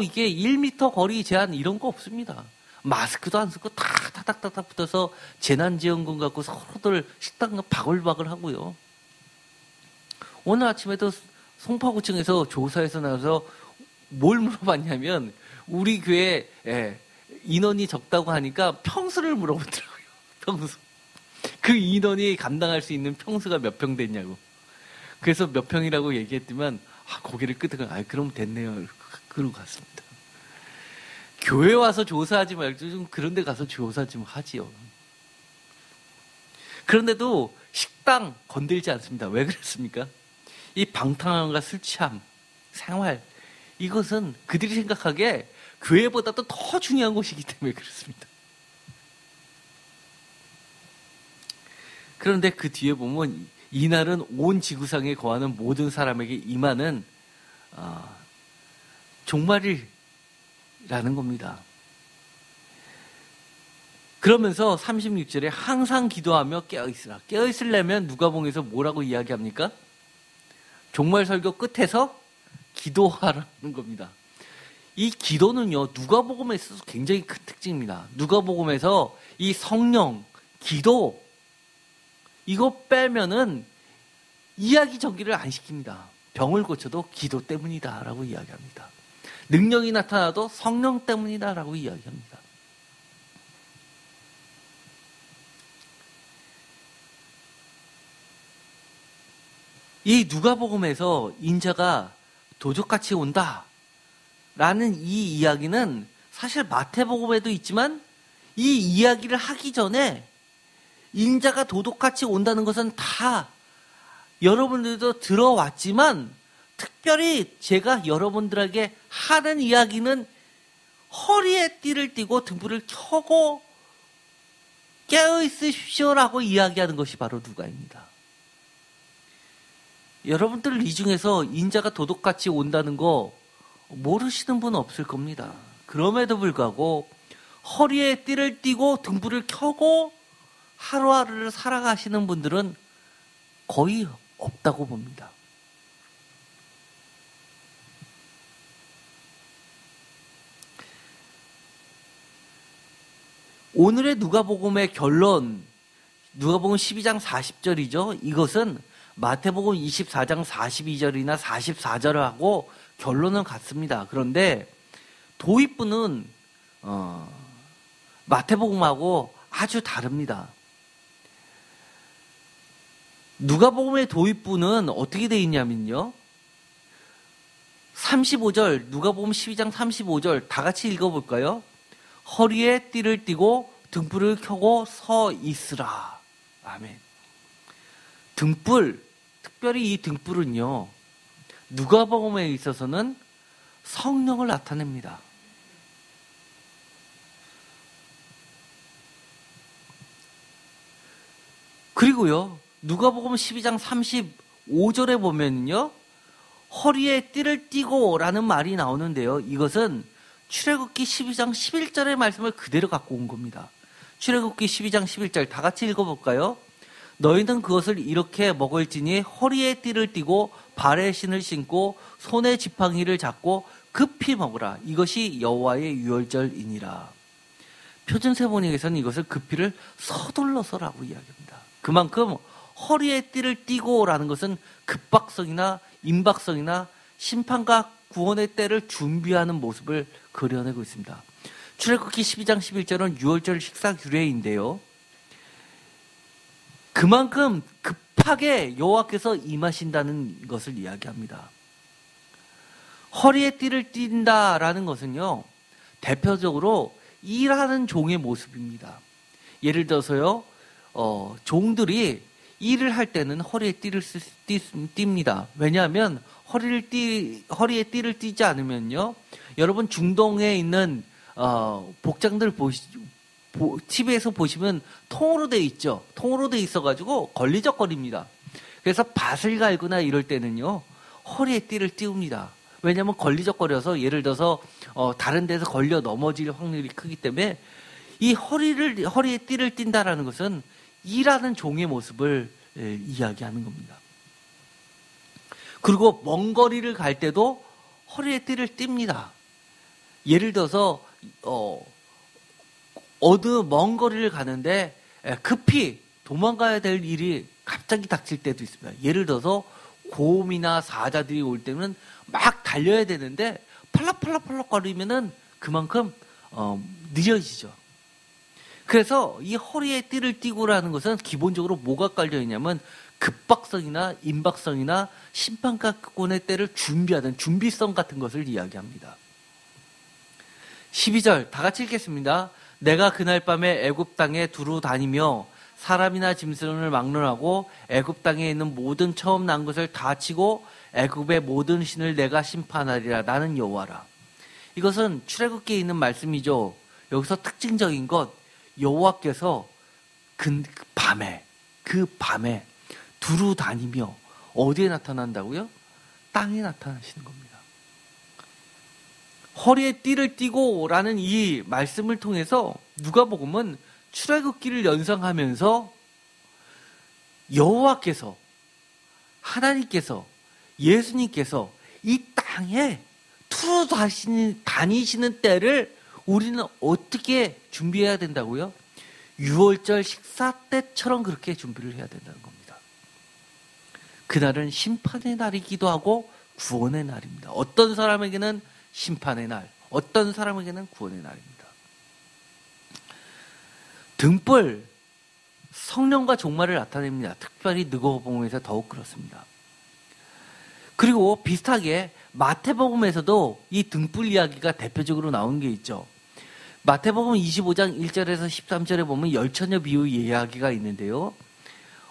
Speaker 1: 이게 1m 거리 제한 이런 거 없습니다. 마스크도 안 쓰고 타닥타닥 붙어서 재난지원금 갖고 서로들 식당 바글바글 하고요. 오늘 아침에도 송파구청에서 조사에서 나와서 뭘 물어봤냐면 우리 교회 인원이 적다고 하니까 평수를 물어보더라고요. 평수. 그 인원이 감당할 수 있는 평수가 몇 평 됐냐고. 그래서 몇 평이라고 얘기했지만 고개를 끄덕여 그럼 됐네요. 그러고 갔습니다. 교회 와서 조사하지 말고 좀 그런 데 가서 조사 좀 하지요. 그런데도 식당 건들지 않습니다. 왜 그랬습니까? 이 방탕함과 술 취함, 생활, 이것은 그들이 생각하기에 교회보다도 더 중요한 것이기 때문에 그렇습니다. 그런데 그 뒤에 보면 이날은 온 지구상에 거하는 모든 사람에게 임하는 종말이라는 겁니다. 그러면서 36절에 항상 기도하며 깨어있으라. 깨어있으려면 누가복음에서 뭐라고 이야기합니까? 종말 설교 끝에서 기도하라는 겁니다. 이 기도는요, 누가복음에 있어서 굉장히 큰 특징입니다. 누가복음에서 이 성령, 기도, 이거 빼면은 이야기 전기를 안 시킵니다. 병을 고쳐도 기도 때문이다 라고 이야기합니다. 능력이 나타나도 성령 때문이다 라고 이야기합니다. 이 누가복음에서 인자가 도적같이 온다 라는 이 이야기는 사실 마태복음에도 있지만 이 이야기를 하기 전에 인자가 도둑같이 온다는 것은 다 여러분들도 들어왔지만 특별히 제가 여러분들에게 하는 이야기는 허리에 띠를 띠고 등불을 켜고 깨어있으십시오라고 이야기하는 것이 바로 누가입니다. 여러분들 이 중에서 인자가 도둑같이 온다는 거 모르시는 분 없을 겁니다. 그럼에도 불구하고 허리에 띠를 띠고 등불을 켜고 하루하루를 살아가시는 분들은 거의 없다고 봅니다. 오늘의 누가복음의 결론, 누가복음 12장 40절이죠. 이것은 마태복음 24장 42절이나 44절하고 결론은 같습니다. 그런데 도입부는 마태복음하고 아주 다릅니다. 누가복음의 도입부는 어떻게 되어 있냐면요. 35절, 누가복음 12장 35절 다 같이 읽어볼까요? 허리에 띠를 띠고 등불을 켜고 서 있으라. 아멘. 등불, 특별히 이 등불은요, 누가복음에 있어서는 성령을 나타냅니다. 그리고요, 누가복음 12장 35절에 보면요, 허리에 띠를 띠고 라는 말이 나오는데요. 이것은 출애굽기 12장 11절의 말씀을 그대로 갖고 온 겁니다. 출애굽기 12장 11절 다 같이 읽어볼까요? 너희는 그것을 이렇게 먹을지니 허리에 띠를 띠고 발에 신을 신고 손에 지팡이를 잡고 급히 먹으라. 이것이 여호와의 유월절이니라. 표준세번역에서는 이것을 급히를 서둘러서라고 이야기합니다. 그만큼 허리에 띠를 띠고라는 것은 급박성이나 임박성이나 심판과 구원의 때를 준비하는 모습을 그려내고 있습니다. 출애굽기 12장 11절은 유월절 식사 규례인데요. 그만큼 급하게 여호와께서 임하신다는 것을 이야기합니다. 허리에 띠를 띈다라는 것은요, 대표적으로 일하는 종의 모습입니다. 예를 들어서요, 종들이 일을 할 때는 허리에 띠를 띱니다. 왜냐하면 허리에 띠를 띠지 않으면요, 여러분 중동에 있는 복장들 TV에서 보시면 통으로 돼 있죠. 통으로 돼 있어가지고 걸리적거립니다. 그래서 밭을 갈거나 이럴 때는요, 허리에 띠를 띄웁니다. 왜냐하면 걸리적거려서 예를 들어서 다른 데서 걸려 넘어질 확률이 크기 때문에 이 허리에 띠를 띈다라는 것은 일하는 종의 모습을 이야기하는 겁니다. 그리고 먼 거리를 갈 때도 허리에 띠를 띱니다. 예를 들어서 어느 먼 거리를 가는데 급히 도망가야 될 일이 갑자기 닥칠 때도 있습니다. 예를 들어서 곰이나 사자들이 올 때는 막 달려야 되는데 팔락팔락 거리면은 그만큼 느려지죠. 그래서 이 허리에 띠를 띠고라는 것은 기본적으로 뭐가 깔려 있냐면 급박성이나 임박성이나 심판과 구원의 때를 준비하는 준비성 같은 것을 이야기합니다. 12절 다 같이 읽겠습니다. 내가 그날 밤에 애굽 땅에 두루 다니며 사람이나 짐승을 막론하고 애굽 땅에 있는 모든 처음 난 것을 다 치고 애굽의 모든 신을 내가 심판하리라. 나는 여호와라. 이것은 출애굽기에 있는 말씀이죠. 여기서 특징적인 것, 여호와께서 그 밤에 두루 다니며 어디에 나타난다고요? 땅에 나타나시는 겁니다. 허리에 띠를 띠고라는 이 말씀을 통해서 누가복음은 출애굽기를 연상하면서 여호와께서, 하나님께서, 예수님께서 이 땅에 두루 다니시는 때를 우리는 어떻게 준비해야 된다고요? 유월절 식사 때처럼 그렇게 준비를 해야 된다는 겁니다. 그날은 심판의 날이기도 하고 구원의 날입니다. 어떤 사람에게는 심판의 날, 어떤 사람에게는 구원의 날입니다. 등불, 성령과 종말을 나타냅니다. 특별히 누가복음에서 더욱 그렇습니다. 그리고 비슷하게 마태복음에서도 이 등불 이야기가 대표적으로 나온 게 있죠. 마태복음 25장 1절에서 13절에 보면 열처녀 비유 이야기가 있는데요.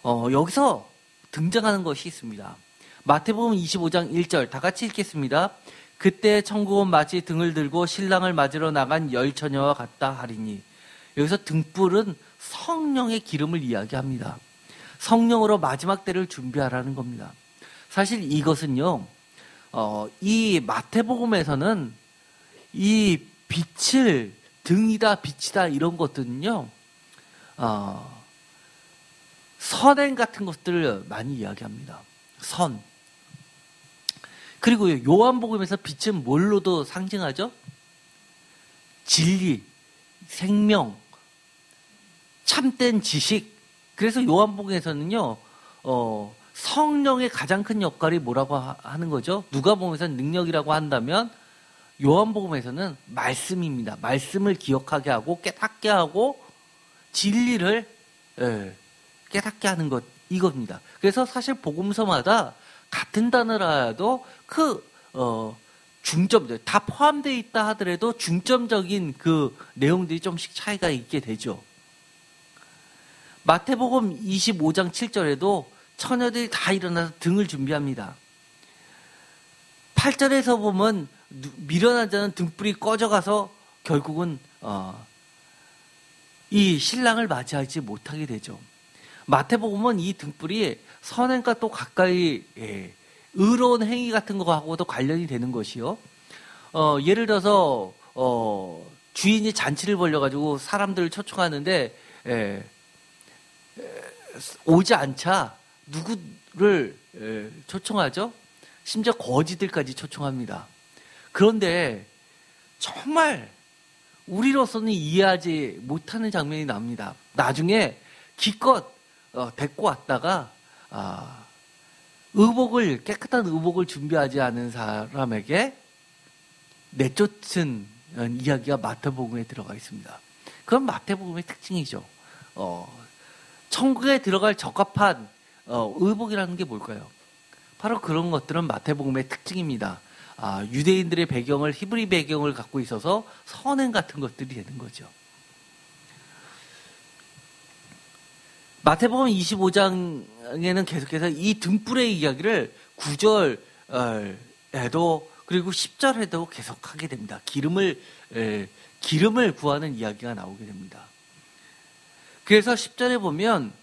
Speaker 1: 여기서 등장하는 것이 있습니다. 마태복음 25장 1절 다 같이 읽겠습니다. 그때 천국은 마치 등을 들고 신랑을 맞으러 나간 열처녀와 같다 하리니. 여기서 등불은 성령의 기름을 이야기합니다. 성령으로 마지막 때를 준비하라는 겁니다. 사실 이것은요, 이 마태복음에서는 이 빛을 등이다, 빛이다 이런 것들은요, 선행 같은 것들을 많이 이야기합니다. 선. 그리고 요한복음에서 빛은 뭘로도 상징하죠? 진리, 생명, 참된 지식. 그래서 요한복음에서는요, 성령의 가장 큰 역할이 뭐라고 하는 거죠? 누가복음에서는 능력이라고 한다면 요한복음에서는 말씀입니다. 말씀을 기억하게 하고 깨닫게 하고 진리를 깨닫게 하는 것 이겁니다. 그래서 사실 복음서마다 같은 단어라도 중점 다 포함되어 있다 하더라도 중점적인 그 내용들이 좀씩 차이가 있게 되죠. 마태복음 25장 7절에도 처녀들이 다 일어나서 등을 준비합니다. 8절에서 보면 미련하자는 등불이 꺼져가서 결국은 이 신랑을 맞이하지 못하게 되죠. 마태복음은 이 등불이 선행과 또 가까이 의로운 행위 같은 거하고도 관련이 되는 것이요. 예를 들어서 주인이 잔치를 벌려가지고 사람들을 초청하는데 오지 않자 누구를 초청하죠? 심지어 거지들까지 초청합니다. 그런데 정말 우리로서는 이해하지 못하는 장면이 납니다. 나중에 기껏 데리고 왔다가 깨끗한 의복을 준비하지 않은 사람에게 내쫓은 이야기가 마태복음에 들어가 있습니다. 그건 마태복음의 특징이죠. 천국에 들어갈 적합한 의복이라는 게 뭘까요? 바로 그런 것들은 마태복음의 특징입니다. 유대인들의 배경을 히브리 배경을 갖고 있어서 선행 같은 것들이 되는 거죠. 마태복음 25장에는 계속해서 이 등불의 이야기를 9절에도 그리고 10절에도 계속하게 됩니다. 기름을 구하는 이야기가 나오게 됩니다. 그래서 10절에 보면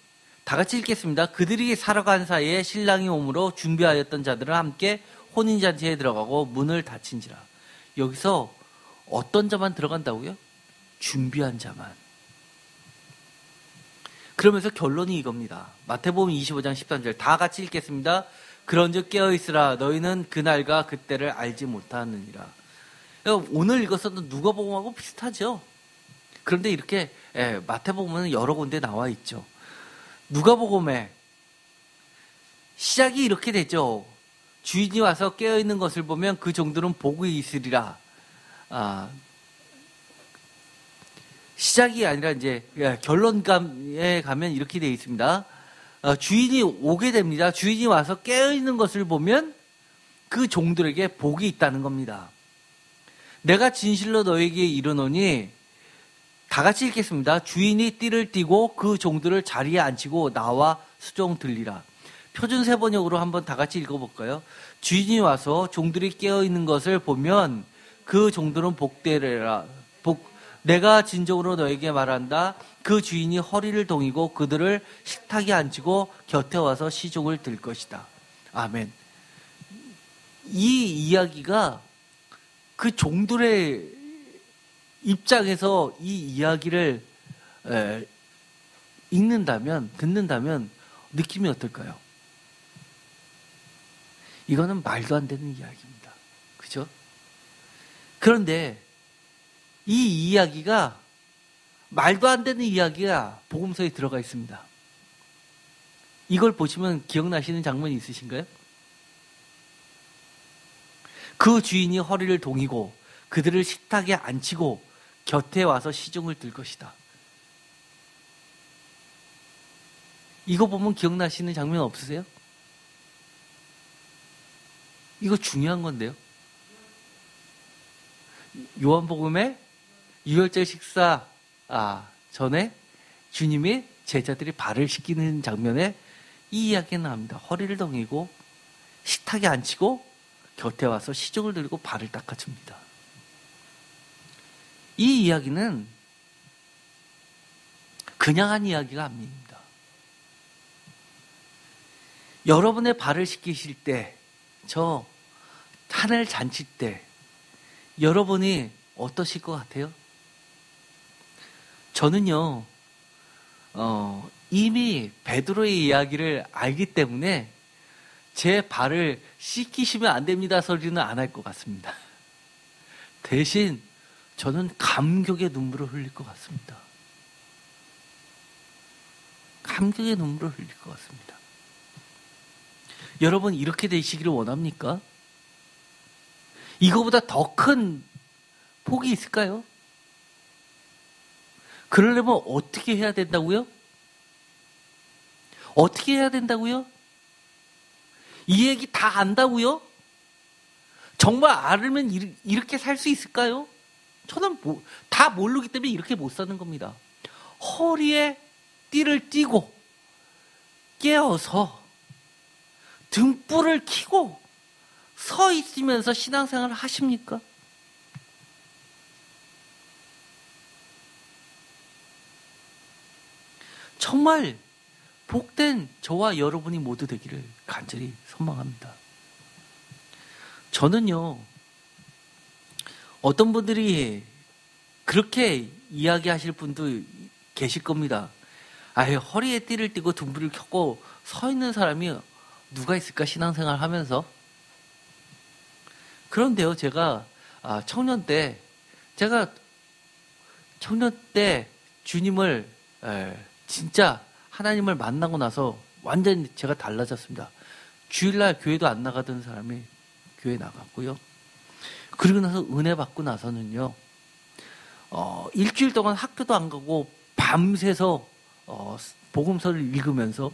Speaker 1: 다 같이 읽겠습니다. 그들이 살아간 사이에 신랑이 오므로 준비하였던 자들은 함께 혼인잔치에 들어가고 문을 닫힌지라. 여기서 어떤 자만 들어간다고요? 준비한 자만. 그러면서 결론이 이겁니다. 마태복음 25장 13절 다 같이 읽겠습니다. 그런즉 깨어있으라 너희는 그날과 그때를 알지 못하느니라. 오늘 읽었어도 누가복음하고 비슷하죠. 그런데 이렇게 마태복음은 여러 군데 나와 있죠. 누가복음에 시작이 이렇게 되죠. 주인이 와서 깨어있는 것을 보면 그 종들은 복이 있으리라. 시작이 아니라 이제 결론감에 가면 이렇게 되어 있습니다. 주인이 오게 됩니다. 주인이 와서 깨어있는 것을 보면 그 종들에게 복이 있다는 겁니다. 내가 진실로 너에게 이르노니 다 같이 읽겠습니다. 주인이 띠를 띠고 그 종들을 자리에 앉히고 나와 수종 들리라. 표준 세번역으로 한번 다 같이 읽어볼까요? 주인이 와서 종들이 깨어있는 것을 보면 그 종들은 복되리라. 내가 진정으로 너에게 말한다. 그 주인이 허리를 동이고 그들을 식탁에 앉히고 곁에 와서 시종을 들 것이다. 아멘. 이 이야기가 그 종들의 입장에서 이 이야기를 듣는다면 느낌이 어떨까요? 이거는 말도 안 되는 이야기입니다. 그죠? 그런데 이 이야기가 말도 안 되는 이야기가 복음서에 들어가 있습니다. 이걸 보시면 기억나시는 장면이 있으신가요? 그 주인이 허리를 동이고 그들을 식탁에 앉히고 곁에 와서 시중을 들 것이다. 이거 보면 기억나시는 장면 없으세요? 이거 중요한 건데요. 요한복음에 유월절 식사 전에 주님이 제자들이 발을 씻기는 장면에 이 이야기가 나옵니다. 허리를 동이고 식탁에 앉히고 곁에 와서 시중을 들고 발을 닦아줍니다. 이 이야기는 그냥 한 이야기가 아닙니다. 여러분의 발을 씻기실 때, 저 하늘 잔칠 때 여러분이 어떠실 것 같아요? 저는요, 이미 베드로의 이야기를 알기 때문에 제 발을 씻기시면 안 됩니다 소리는 안 할 것 같습니다. 대신 저는 감격의 눈물을 흘릴 것 같습니다. 감격의 눈물을 흘릴 것 같습니다. 여러분 이렇게 되시기를 원합니까? 이거보다 더 큰 복이 있을까요? 그러려면 어떻게 해야 된다고요? 어떻게 해야 된다고요? 이 얘기 다 안다고요? 정말 알면 이렇게 살 수 있을까요? 저는 다 모르기 때문에 이렇게 못 사는 겁니다. 허리에 띠를 띠고 깨어서 등불을 켜고 서 있으면서 신앙생활을 하십니까? 정말 복된 저와 여러분이 모두 되기를 간절히 소망합니다. 저는요, 어떤 분들이 그렇게 이야기하실 분도 계실 겁니다. 아예 허리에 띠를 띠고 등불을 켜고 서 있는 사람이 누가 있을까 신앙생활 하면서. 그런데요, 제가 청년 때 주님을 진짜 하나님을 만나고 나서 완전히 제가 달라졌습니다. 주일날 교회도 안 나가던 사람이 교회 나갔고요. 그리고 나서 은혜 받고 나서는요, 일주일 동안 학교도 안 가고 밤새서 복음서를 읽으면서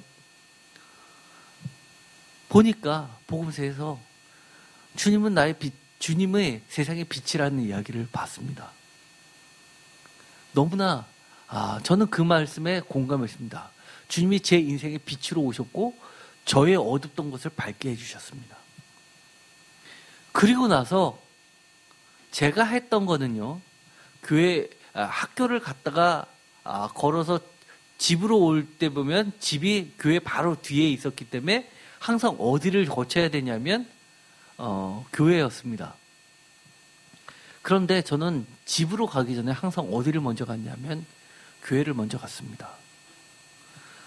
Speaker 1: 보니까 복음서에서 주님은 주님의 세상의 빛이라는 이야기를 봤습니다. 너무나 저는 그 말씀에 공감했습니다. 주님이 제 인생의 빛으로 오셨고 저의 어둡던 것을 밝게 해주셨습니다. 그리고 나서 제가 했던 거는요, 학교를 갔다가 걸어서 집으로 올 때 보면 집이 교회 바로 뒤에 있었기 때문에 항상 어디를 거쳐야 되냐면 교회였습니다. 그런데 저는 집으로 가기 전에 항상 어디를 먼저 갔냐면 교회를 먼저 갔습니다.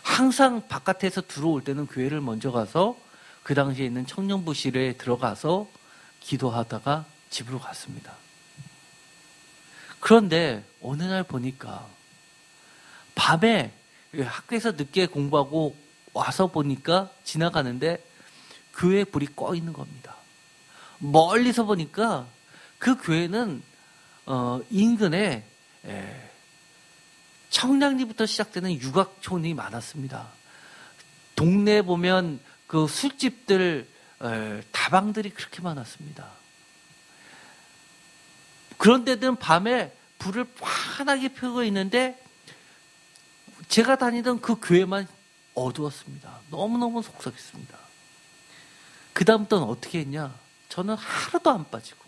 Speaker 1: 항상 바깥에서 들어올 때는 교회를 먼저 가서 그 당시에 있는 청년부실에 들어가서 기도하다가 집으로 갔습니다. 그런데 어느 날 보니까 밤에 학교에서 늦게 공부하고 와서 보니까 지나가는데 교회 불이 꺼 있는 겁니다. 멀리서 보니까 그 교회는 인근에 청량리부터 시작되는 육악촌이 많았습니다. 동네에 보면 그 술집들, 다방들이 그렇게 많았습니다. 그런 데들은 밤에 불을 환하게 펴고 있는데 제가 다니던 그 교회만 어두웠습니다. 너무너무 속상했습니다. 그 다음부터는 어떻게 했냐? 저는 하루도 안 빠지고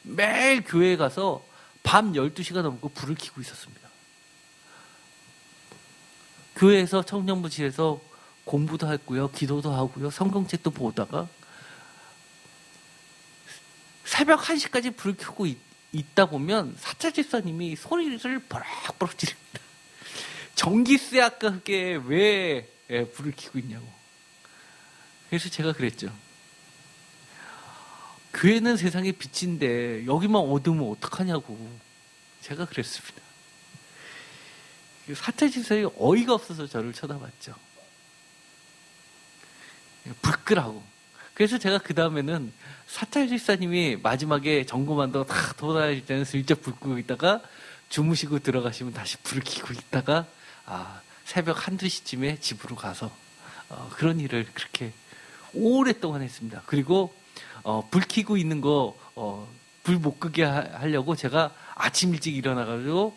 Speaker 1: 매일 교회에 가서 밤 12시가 넘고 불을 켜고 있었습니다. 교회에서 청년부실에서 공부도 했고요, 기도도 하고요, 성경책도 보다가 새벽 1시까지 불을 켜고 있다 보면 사찰 집사님이 소리를 버럭버럭 지릅니다. 전기세 아깝게 왜 불을 켜고 있냐고. 그래서 제가 그랬죠. 교회는 세상의 빛인데 여기만 어두우면 어떡하냐고. 제가 그랬습니다. 사찰 집사님이 어이가 없어서 저를 쳐다봤죠. 불끄라고. 그래서 제가 그 다음에는 사찰 집사님이 마지막에 점검한다고 다 돌아다닐 때는 슬쩍 불 끄고 있다가 주무시고 들어가시면 다시 불을 켜고 있다가 새벽 한두 시쯤에 집으로 가서 그런 일을 그렇게 오랫동안 했습니다. 그리고 불 켜고 있는 거 불 못 끄게 하려고 제가 아침 일찍 일어나가지고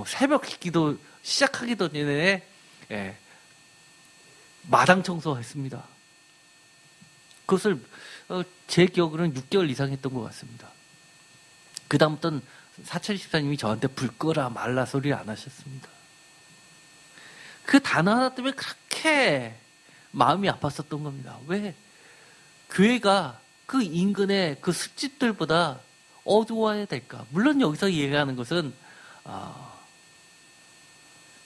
Speaker 1: 새벽 기도 시작하기 전에 마당 청소했습니다. 그것을 제 기억으로는 6개월 이상 했던 것 같습니다. 그 다음부터는 사철 집사님이 저한테 불 끄라 말라 소리 안 하셨습니다. 그 단어 하나 때문에 그렇게 마음이 아팠었던 겁니다. 왜? 교회가 그 인근의 그 숲집들보다 어두워야 될까? 물론 여기서 얘기하는 것은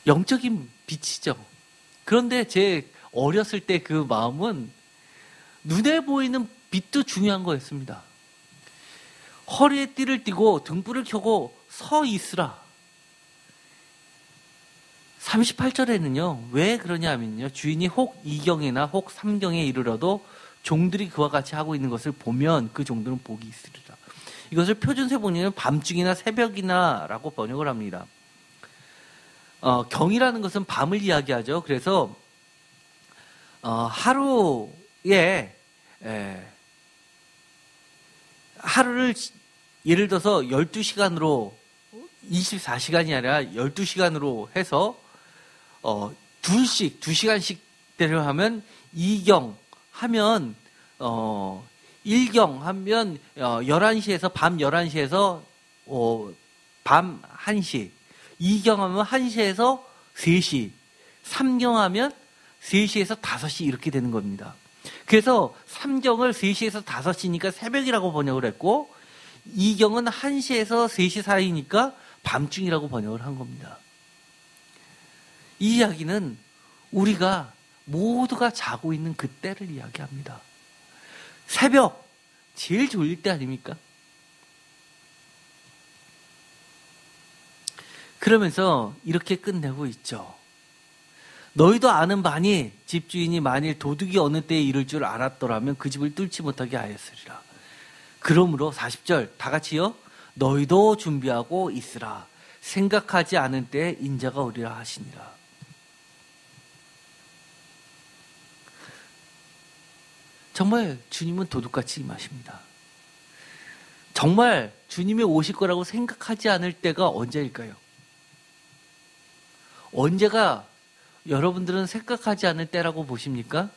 Speaker 1: 영적인 빛이죠. 그런데 제 어렸을 때 그 마음은 눈에 보이는 빛도 중요한 거였습니다. 허리에 띠를 띠고 등불을 켜고 서 있으라. 38절에는요, 왜 그러냐 하면요, 주인이 혹 2경이나 혹 3경에 이르러도 종들이 그와 같이 하고 있는 것을 보면 그 종들은 복이 있으리라. 이것을 표준세 본인은 밤중이나 새벽이나 라고 번역을 합니다. 경이라는 것은 밤을 이야기하죠. 그래서 하루에 하루를 예를 들어서 12시간으로 24시간이 아니라 12시간으로 해서 2시간씩 대로 하면 2경 하면 1경 하면 11시에서 밤 11시에서 밤 1시, 2경 하면 1시에서 3시, 3경 하면 3시에서 5시 이렇게 되는 겁니다. 그래서 3경을 3시에서 5시니까 새벽이라고 번역을 했고 2경은 1시에서 3시 사이니까 밤중이라고 번역을 한 겁니다. 이 이야기는 우리가 모두가 자고 있는 그때를 이야기합니다. 새벽, 제일 졸릴 때 아닙니까? 그러면서 이렇게 끝내고 있죠. 너희도 아는 바니 집주인이 만일 도둑이 어느 때에 이를 줄 알았더라면 그 집을 뚫지 못하게 하였으리라. 그러므로 40절 다 같이요. 너희도 준비하고 있으라. 생각하지 않은 때에 인자가 오리라 하시니라. 정말 주님은 도둑같이 임하십니다. 정말 주님이 오실 거라고 생각하지 않을 때가 언제일까요? 언제가 여러분들은 생각하지 않을 때라고 보십니까?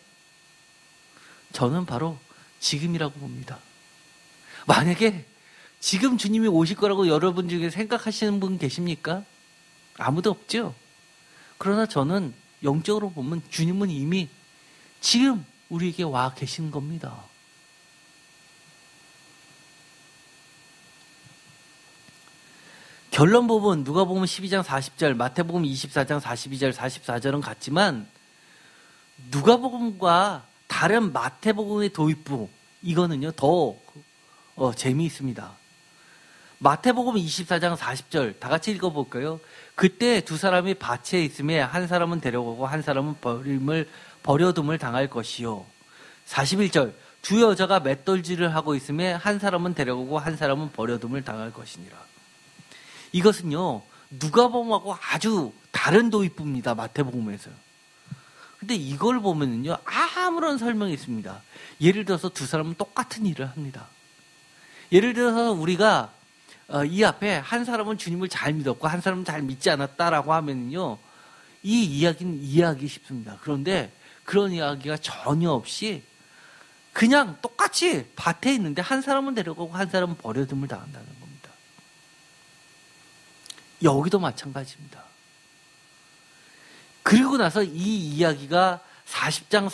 Speaker 1: 저는 바로 지금이라고 봅니다. 만약에 지금 주님이 오실 거라고 여러분 중에 생각하시는 분 계십니까? 아무도 없죠. 그러나 저는 영적으로 보면 주님은 이미 지금 우리에게 와 계신 겁니다. 결론 부분 누가복음 12장 40절, 마태복음 24장 42절, 44절은 같지만 누가복음과 다른 마태복음의 도입부 이거는요 더 재미있습니다. 마태복음 24장 40절 다 같이 읽어볼까요? 그때 두 사람이 밭에 있음에 한 사람은 데려가고 한 사람은 버려둠을 당할 것이요. 41절 두 여자가 맷돌질을 하고 있음에 한 사람은 데려가고 한 사람은 버려둠을 당할 것이니라. 이것은요 누가복음하고 아주 다른 도입부입니다. 마태복음에서요. 근데 이걸 보면은요 아무런 설명이 있습니다. 예를 들어서 두 사람은 똑같은 일을 합니다. 예를 들어서 우리가 이 앞에 한 사람은 주님을 잘 믿었고 한 사람은 잘 믿지 않았다라고 하면은요 이 이야기는 이해하기 쉽습니다. 그런데 그런 이야기가 전혀 없이 그냥 똑같이 밭에 있는데 한 사람은 데려가고 한 사람은 버려둠을 당한다는 겁니다. 여기도 마찬가지입니다. 그리고 나서 이 이야기가 40절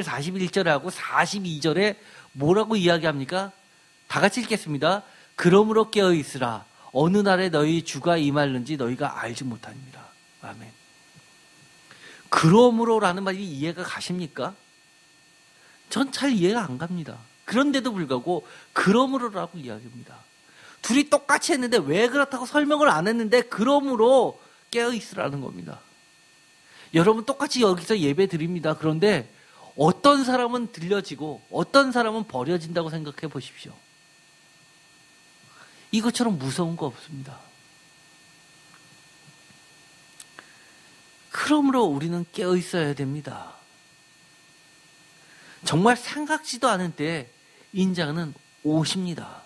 Speaker 1: 41절하고 42절에 뭐라고 이야기합니까? 다 같이 읽겠습니다. 그러므로 깨어있으라. 어느 날에 너희 주가 임할는지 너희가 알지 못하니라. 아멘. 그러므로라는 말이 이해가 가십니까? 전 잘 이해가 안 갑니다. 그런데도 불구하고 그러므로라고 이야기합니다. 둘이 똑같이 했는데 왜 그렇다고 설명을 안 했는데 그러므로 깨어있으라는 겁니다. 여러분 똑같이 여기서 예배 드립니다. 그런데 어떤 사람은 들려지고 어떤 사람은 버려진다고 생각해 보십시오. 이것처럼 무서운 거 없습니다. 그러므로 우리는 깨어 있어야 됩니다. 정말 생각지도 않은 때에 인자는 오십니다.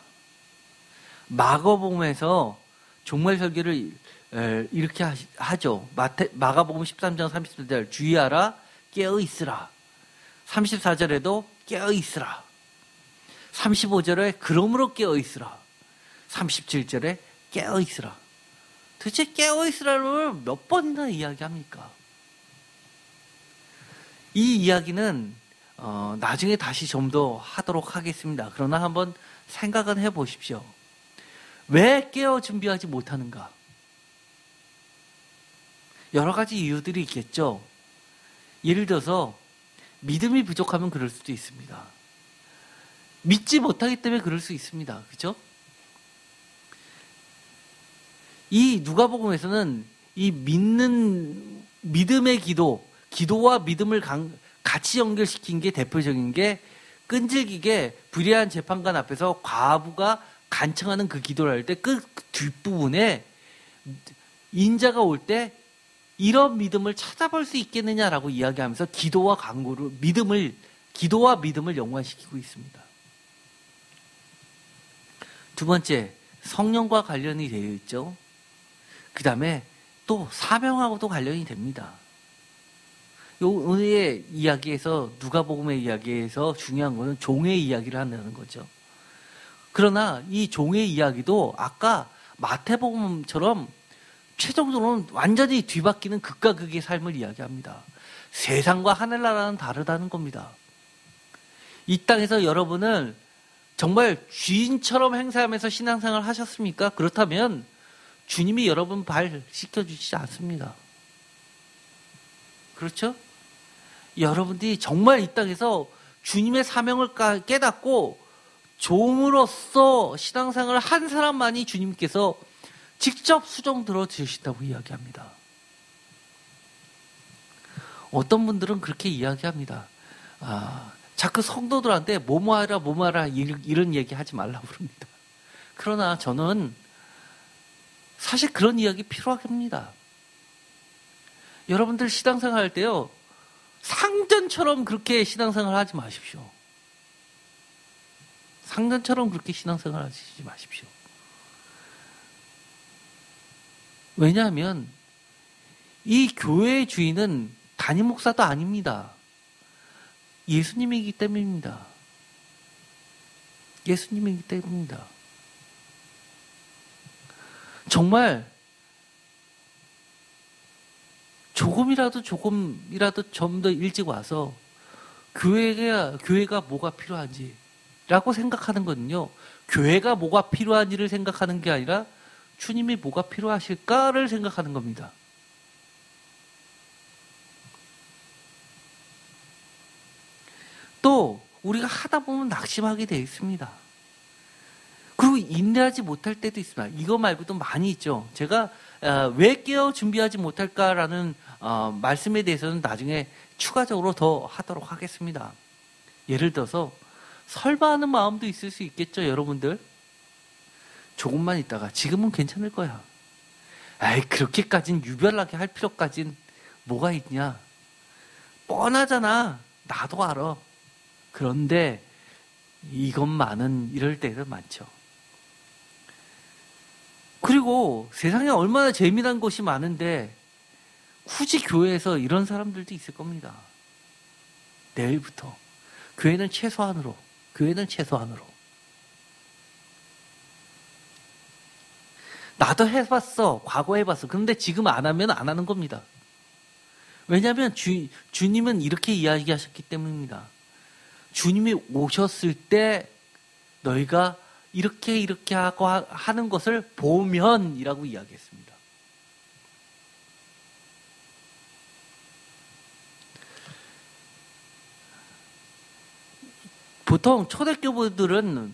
Speaker 1: 마가복음에서 종말 설교를 이렇게 하죠. 마가복음 13장 30절 주의하라 깨어 있으라. 34절에도 깨어 있으라. 35절에 그러므로 깨어 있으라. 37절에 깨어 있으라. 도대체 깨어 있으라를 몇 번이나 이야기합니까? 이 이야기는 나중에 다시 좀 더 하도록 하겠습니다. 그러나 한번 생각은 해보십시오. 왜 깨어 준비하지 못하는가? 여러 가지 이유들이 있겠죠. 예를 들어서 믿음이 부족하면 그럴 수도 있습니다. 믿지 못하기 때문에 그럴 수 있습니다. 그렇죠? 이 누가복음에서는 이 믿음의 기도와 믿음을 같이 연결시킨 게 대표적인 게 끈질기게 불의한 재판관 앞에서 과부가 간청하는 그 기도를 할 때 그 뒷부분에 인자가 올 때 이런 믿음을 찾아볼 수 있겠느냐라고 이야기하면서 기도와 믿음을 연관시키고 있습니다. 두 번째, 성령과 관련이 되어 있죠. 그 다음에 또 사명하고도 관련이 됩니다. 오늘의 이야기에서 누가복음의 이야기에서 중요한 것은 종의 이야기를 한다는 거죠. 그러나 이 종의 이야기도 아까 마태복음처럼 최종적으로는 완전히 뒤바뀌는 극과 극의 삶을 이야기합니다. 세상과 하늘나라는 다르다는 겁니다. 이 땅에서 여러분은 정말 주인처럼 행세하면서 신앙생활을 하셨습니까? 그렇다면 주님이 여러분 발 씻겨주시지 않습니다. 그렇죠? 여러분들이 정말 이 땅에서 주님의 사명을 깨닫고 종으로서 신앙생활을 한 사람만이 주님께서 직접 수종 들어 주신다고 이야기합니다. 어떤 분들은 그렇게 이야기합니다. 자꾸 성도들한테 뭐뭐하라 이런 얘기 하지 말라고 그럽니다. 그러나 저는 사실 그런 이야기 필요합니다. 여러분들 신앙생활 할 때요, 상전처럼 그렇게 신앙생활 하지 마십시오. 상전처럼 그렇게 신앙생활 하시지 마십시오. 왜냐하면 이 교회의 주인은 담임 목사도 아닙니다. 예수님이기 때문입니다. 예수님이기 때문입니다. 정말 조금이라도 좀 더 일찍 와서 교회가 뭐가 필요한지라고 생각하는 거는요. 교회가 뭐가 필요한지를 생각하는 게 아니라 주님이 뭐가 필요하실까를 생각하는 겁니다. 또 우리가 하다 보면 낙심하게 되어 있습니다. 그리고 인내하지 못할 때도 있습니다. 이거 말고도 많이 있죠. 제가 왜 깨어 준비하지 못할까라는 말씀에 대해서는 나중에 추가적으로 더 하도록 하겠습니다. 예를 들어서 설마 하는 마음도 있을 수 있겠죠, 여러분들. 조금만 있다가 지금은 괜찮을 거야. 그렇게까지는 유별나게 할 필요까진 뭐가 있냐. 뻔하잖아. 나도 알아. 그런데 이것만은 이럴 때가 많죠. 그리고 세상에 얼마나 재미난 것이 많은데 굳이 교회에서 이런 사람들도 있을 겁니다. 내일부터 교회는 최소한으로 나도 해봤어. 과거 해봤어. 그런데 지금 안 하면 안 하는 겁니다. 왜냐하면 주님은 이렇게 이야기하셨기 때문입니다. 주님이 오셨을 때 너희가 이렇게 하고 하는 것을 보면이라고 이야기했습니다. 보통 초대교부들은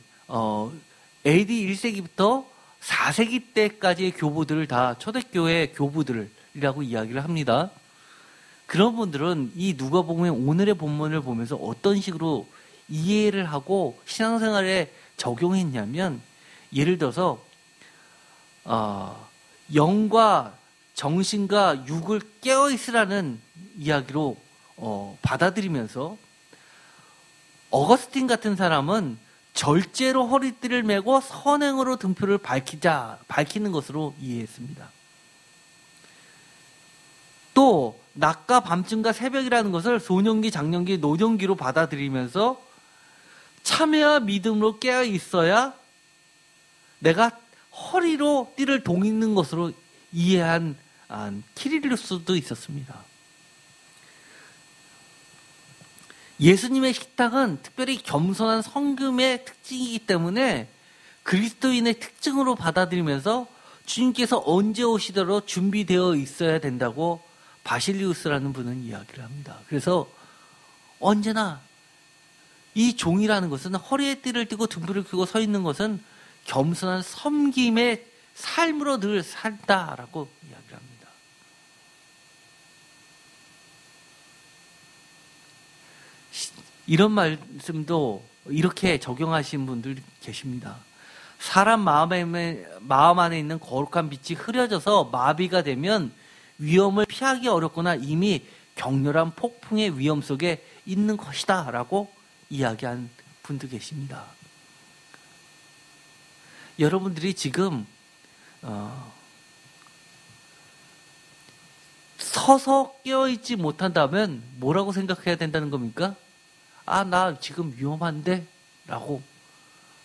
Speaker 1: AD 1세기부터 4세기 때까지의 교부들을 다 초대교회 교부들이라고 이야기를 합니다. 그런 분들은 이 누가복음의 오늘의 본문을 보면서 어떤 식으로 이해를 하고 신앙생활에 적용했냐면, 예를 들어서 영과 정신과 육을 깨어있으라는 이야기로 받아들이면서 어거스틴 같은 사람은 절제로 허리띠를 메고 선행으로 등불을 밝히는 것으로 이해했습니다. 또 낮과 밤중과 새벽이라는 것을 소년기, 장년기, 노년기로 받아들이면서 참회와 믿음으로 깨어 있어야 내가 허리로 띠를 동이는 것으로 이해한 키릴루스도 있었습니다. 예수님의 식탁은 특별히 겸손한 성금의 특징이기 때문에 그리스도인의 특징으로 받아들이면서 주님께서 언제 오시더라도 준비되어 있어야 된다고 바실리우스라는 분은 이야기를 합니다. 그래서 언제나 이 종이라는 것은 허리에 띠를 띠고 등불을 켜고 서 있는 것은 겸손한 섬김의 삶으로 늘 산다라고 이야기를 합니다. 이런 말씀도 이렇게 적용하신 분들 계십니다. 사람 마음 안에 있는 거룩한 빛이 흐려져서 마비가 되면 위험을 피하기 어렵거나 이미 격렬한 폭풍의 위험 속에 있는 것이다 라고 이야기한 분도 계십니다. 여러분들이 지금 서서 깨어있지 못한다면 뭐라고 생각해야 된다는 겁니까? 아, 나 지금 위험한데? 라고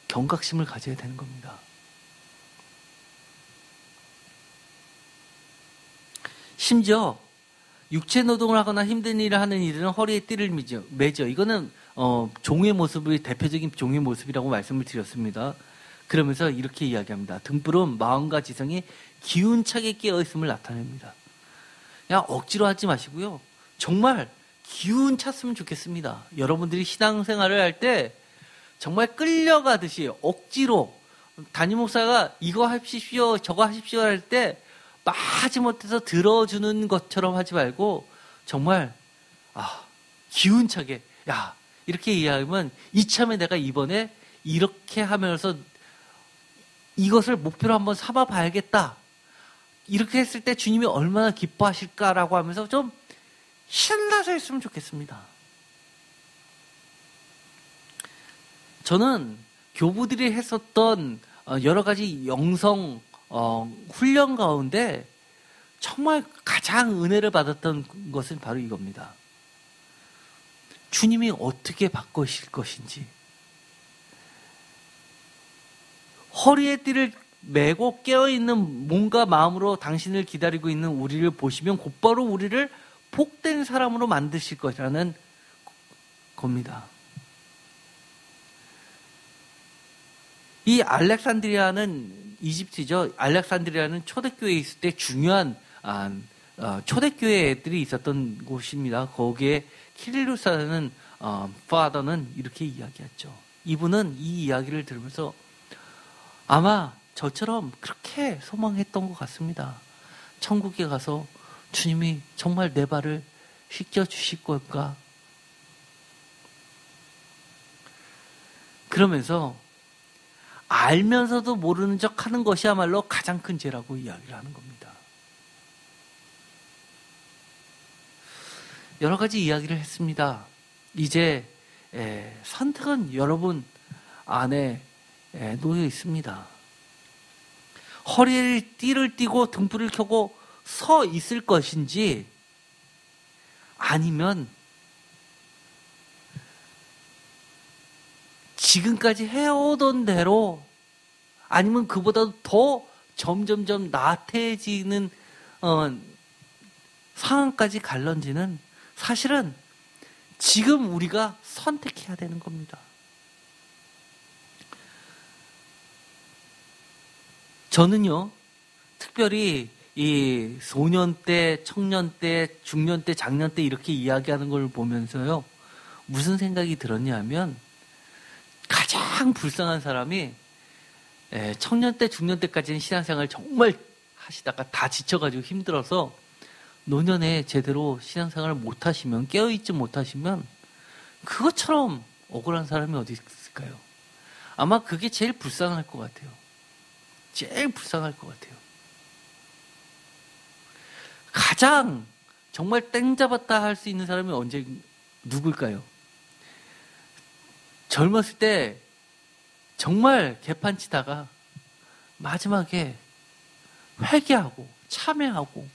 Speaker 1: 경각심을 가져야 되는 겁니다. 심지어 육체 노동을 하거나 힘든 일을 하는 이들은 허리에 띠를 매죠. 이거는 종의 모습이 대표적인 종의 모습이라고 말씀을 드렸습니다. 그러면서 이렇게 이야기합니다. 등불은 마음과 지성이 기운차게 깨어있음을 나타냅니다. 그냥 억지로 하지 마시고요. 정말 기운 찼으면 좋겠습니다. 여러분들이 신앙생활을 할 때 정말 끌려가듯이 억지로 담임 목사가 이거 하십시오 저거 하십시오 할 때 마지못해서 들어주는 것처럼 하지 말고 정말 기운차게 이렇게 이해하면 이참에 내가 이번에 이렇게 하면서 이것을 목표로 한번 삼아 봐야겠다. 이렇게 했을 때 주님이 얼마나 기뻐하실까라고 하면서 좀 신나서 했으면 좋겠습니다. 저는 교부들이 했었던 여러 가지 영성 훈련 가운데 정말 가장 은혜를 받았던 것은 바로 이겁니다. 주님이 어떻게 바꾸실 것인지, 허리에 띠를 메고 깨어있는 몸과 마음으로 당신을 기다리고 있는 우리를 보시면 곧바로 우리를 복된 사람으로 만드실 것이라는 겁니다. 이 알렉산드리아는 이집트죠. 알렉산드리아는 초대교회에 있을 때 중요한 초대교회들이 있었던 곳입니다. 거기에 키릴루스라는 파더는 이렇게 이야기했죠. 이분은 이 이야기를 들으면서 아마 저처럼 그렇게 소망했던 것 같습니다. 천국에 가서 주님이 정말 내 발을 씻겨주실 걸까? 그러면서 알면서도 모르는 척 하는 것이야말로 가장 큰 죄라고 이야기를 하는 겁니다. 여러 가지 이야기를 했습니다. 이제 선택은 여러분 안에 놓여 있습니다. 허리에 띠를 띠고 등불을 켜고 서 있을 것인지 아니면 지금까지 해오던 대로 아니면 그보다도 더 점점점 나태해지는 상황까지 갈런지는 사실은 지금 우리가 선택해야 되는 겁니다. 저는요, 특별히 이 소년 때, 청년 때, 중년 때, 장년 때 이렇게 이야기하는 걸 보면서요, 무슨 생각이 들었냐 하면 가장 불쌍한 사람이 청년 때, 중년 때까지는 신앙생활 정말 하시다가 다 지쳐가지고 힘들어서 노년에 제대로 신앙생활을 못하시면, 깨어있지 못하시면 그것처럼 억울한 사람이 어디 있을까요? 아마 그게 제일 불쌍할 것 같아요. 제일 불쌍할 것 같아요. 가장 정말 땡 잡았다 할 수 있는 사람이 누굴까요? 젊었을 때 정말 개판치다가 마지막에 회개하고 참회하고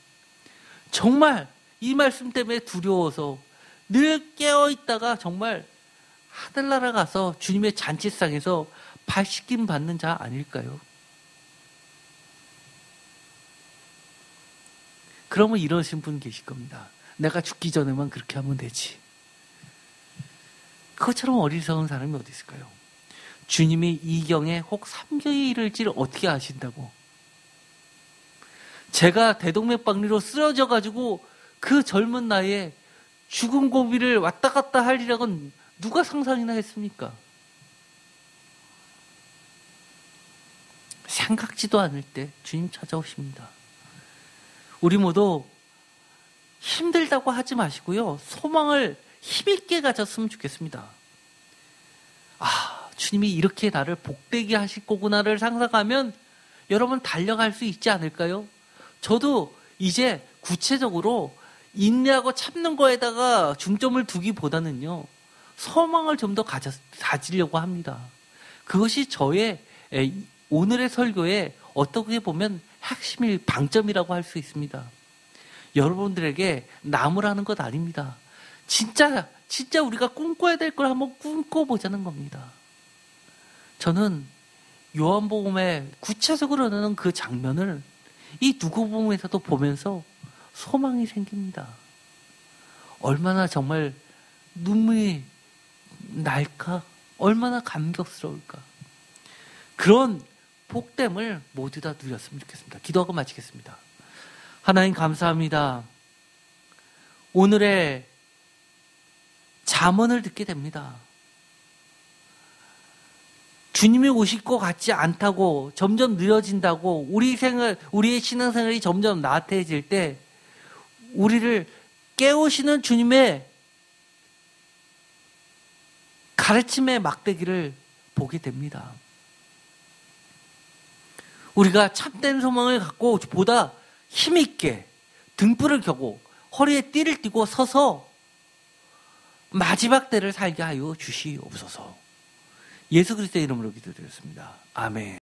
Speaker 1: 정말 이 말씀 때문에 두려워서 늘 깨어있다가 정말 하늘나라 가서 주님의 잔치상에서 발 씻김 받는 자 아닐까요? 그러면 이러신 분 계실 겁니다. 내가 죽기 전에만 그렇게 하면 되지. 그것처럼 어리석은 사람이 어디 있을까요? 주님이 2경에 혹 3경에 이를지를 어떻게 아신다고? 제가 대동맥박리로 쓰러져가지고 그 젊은 나이에 죽은 고비를 왔다 갔다 하리라고는 누가 상상이나 했습니까? 생각지도 않을 때 주님 찾아오십니다. 우리 모두 힘들다고 하지 마시고요. 소망을 힘있게 가졌으면 좋겠습니다. 주님이 이렇게 나를 복되게 하실 거구나를 상상하면 여러분 달려갈 수 있지 않을까요? 저도 이제 구체적으로 인내하고 참는 거에다가 중점을 두기보다는요. 소망을 좀 더 가지려고 합니다. 그것이 저의 오늘의 설교의 어떻게 보면 핵심일 방점이라고 할 수 있습니다. 여러분들에게 나무라는 것 아닙니다. 진짜 우리가 꿈꿔야 될 걸 한번 꿈꿔보자는 겁니다. 저는 요한복음에 구체적으로는 그 장면을 이 누가복음에서도 보면서 소망이 생깁니다. 얼마나 정말 눈물이 날까? 얼마나 감격스러울까? 그런 복됨을 모두 다 누렸으면 좋겠습니다. 기도하고 마치겠습니다. 하나님 감사합니다. 오늘의 잠언을 듣게 됩니다. 주님이 오실 것 같지 않다고 점점 느려진다고 우리의 신앙생활이 점점 나태해질 때 우리를 깨우시는 주님의 가르침의 막대기를 보게 됩니다. 우리가 참된 소망을 갖고 보다 힘있게 등불을 켜고 허리에 띠를 띠고 서서 마지막 때를 살게 하여 주시옵소서. 예수 그리스도의 이름으로 기도드렸습니다. 아멘.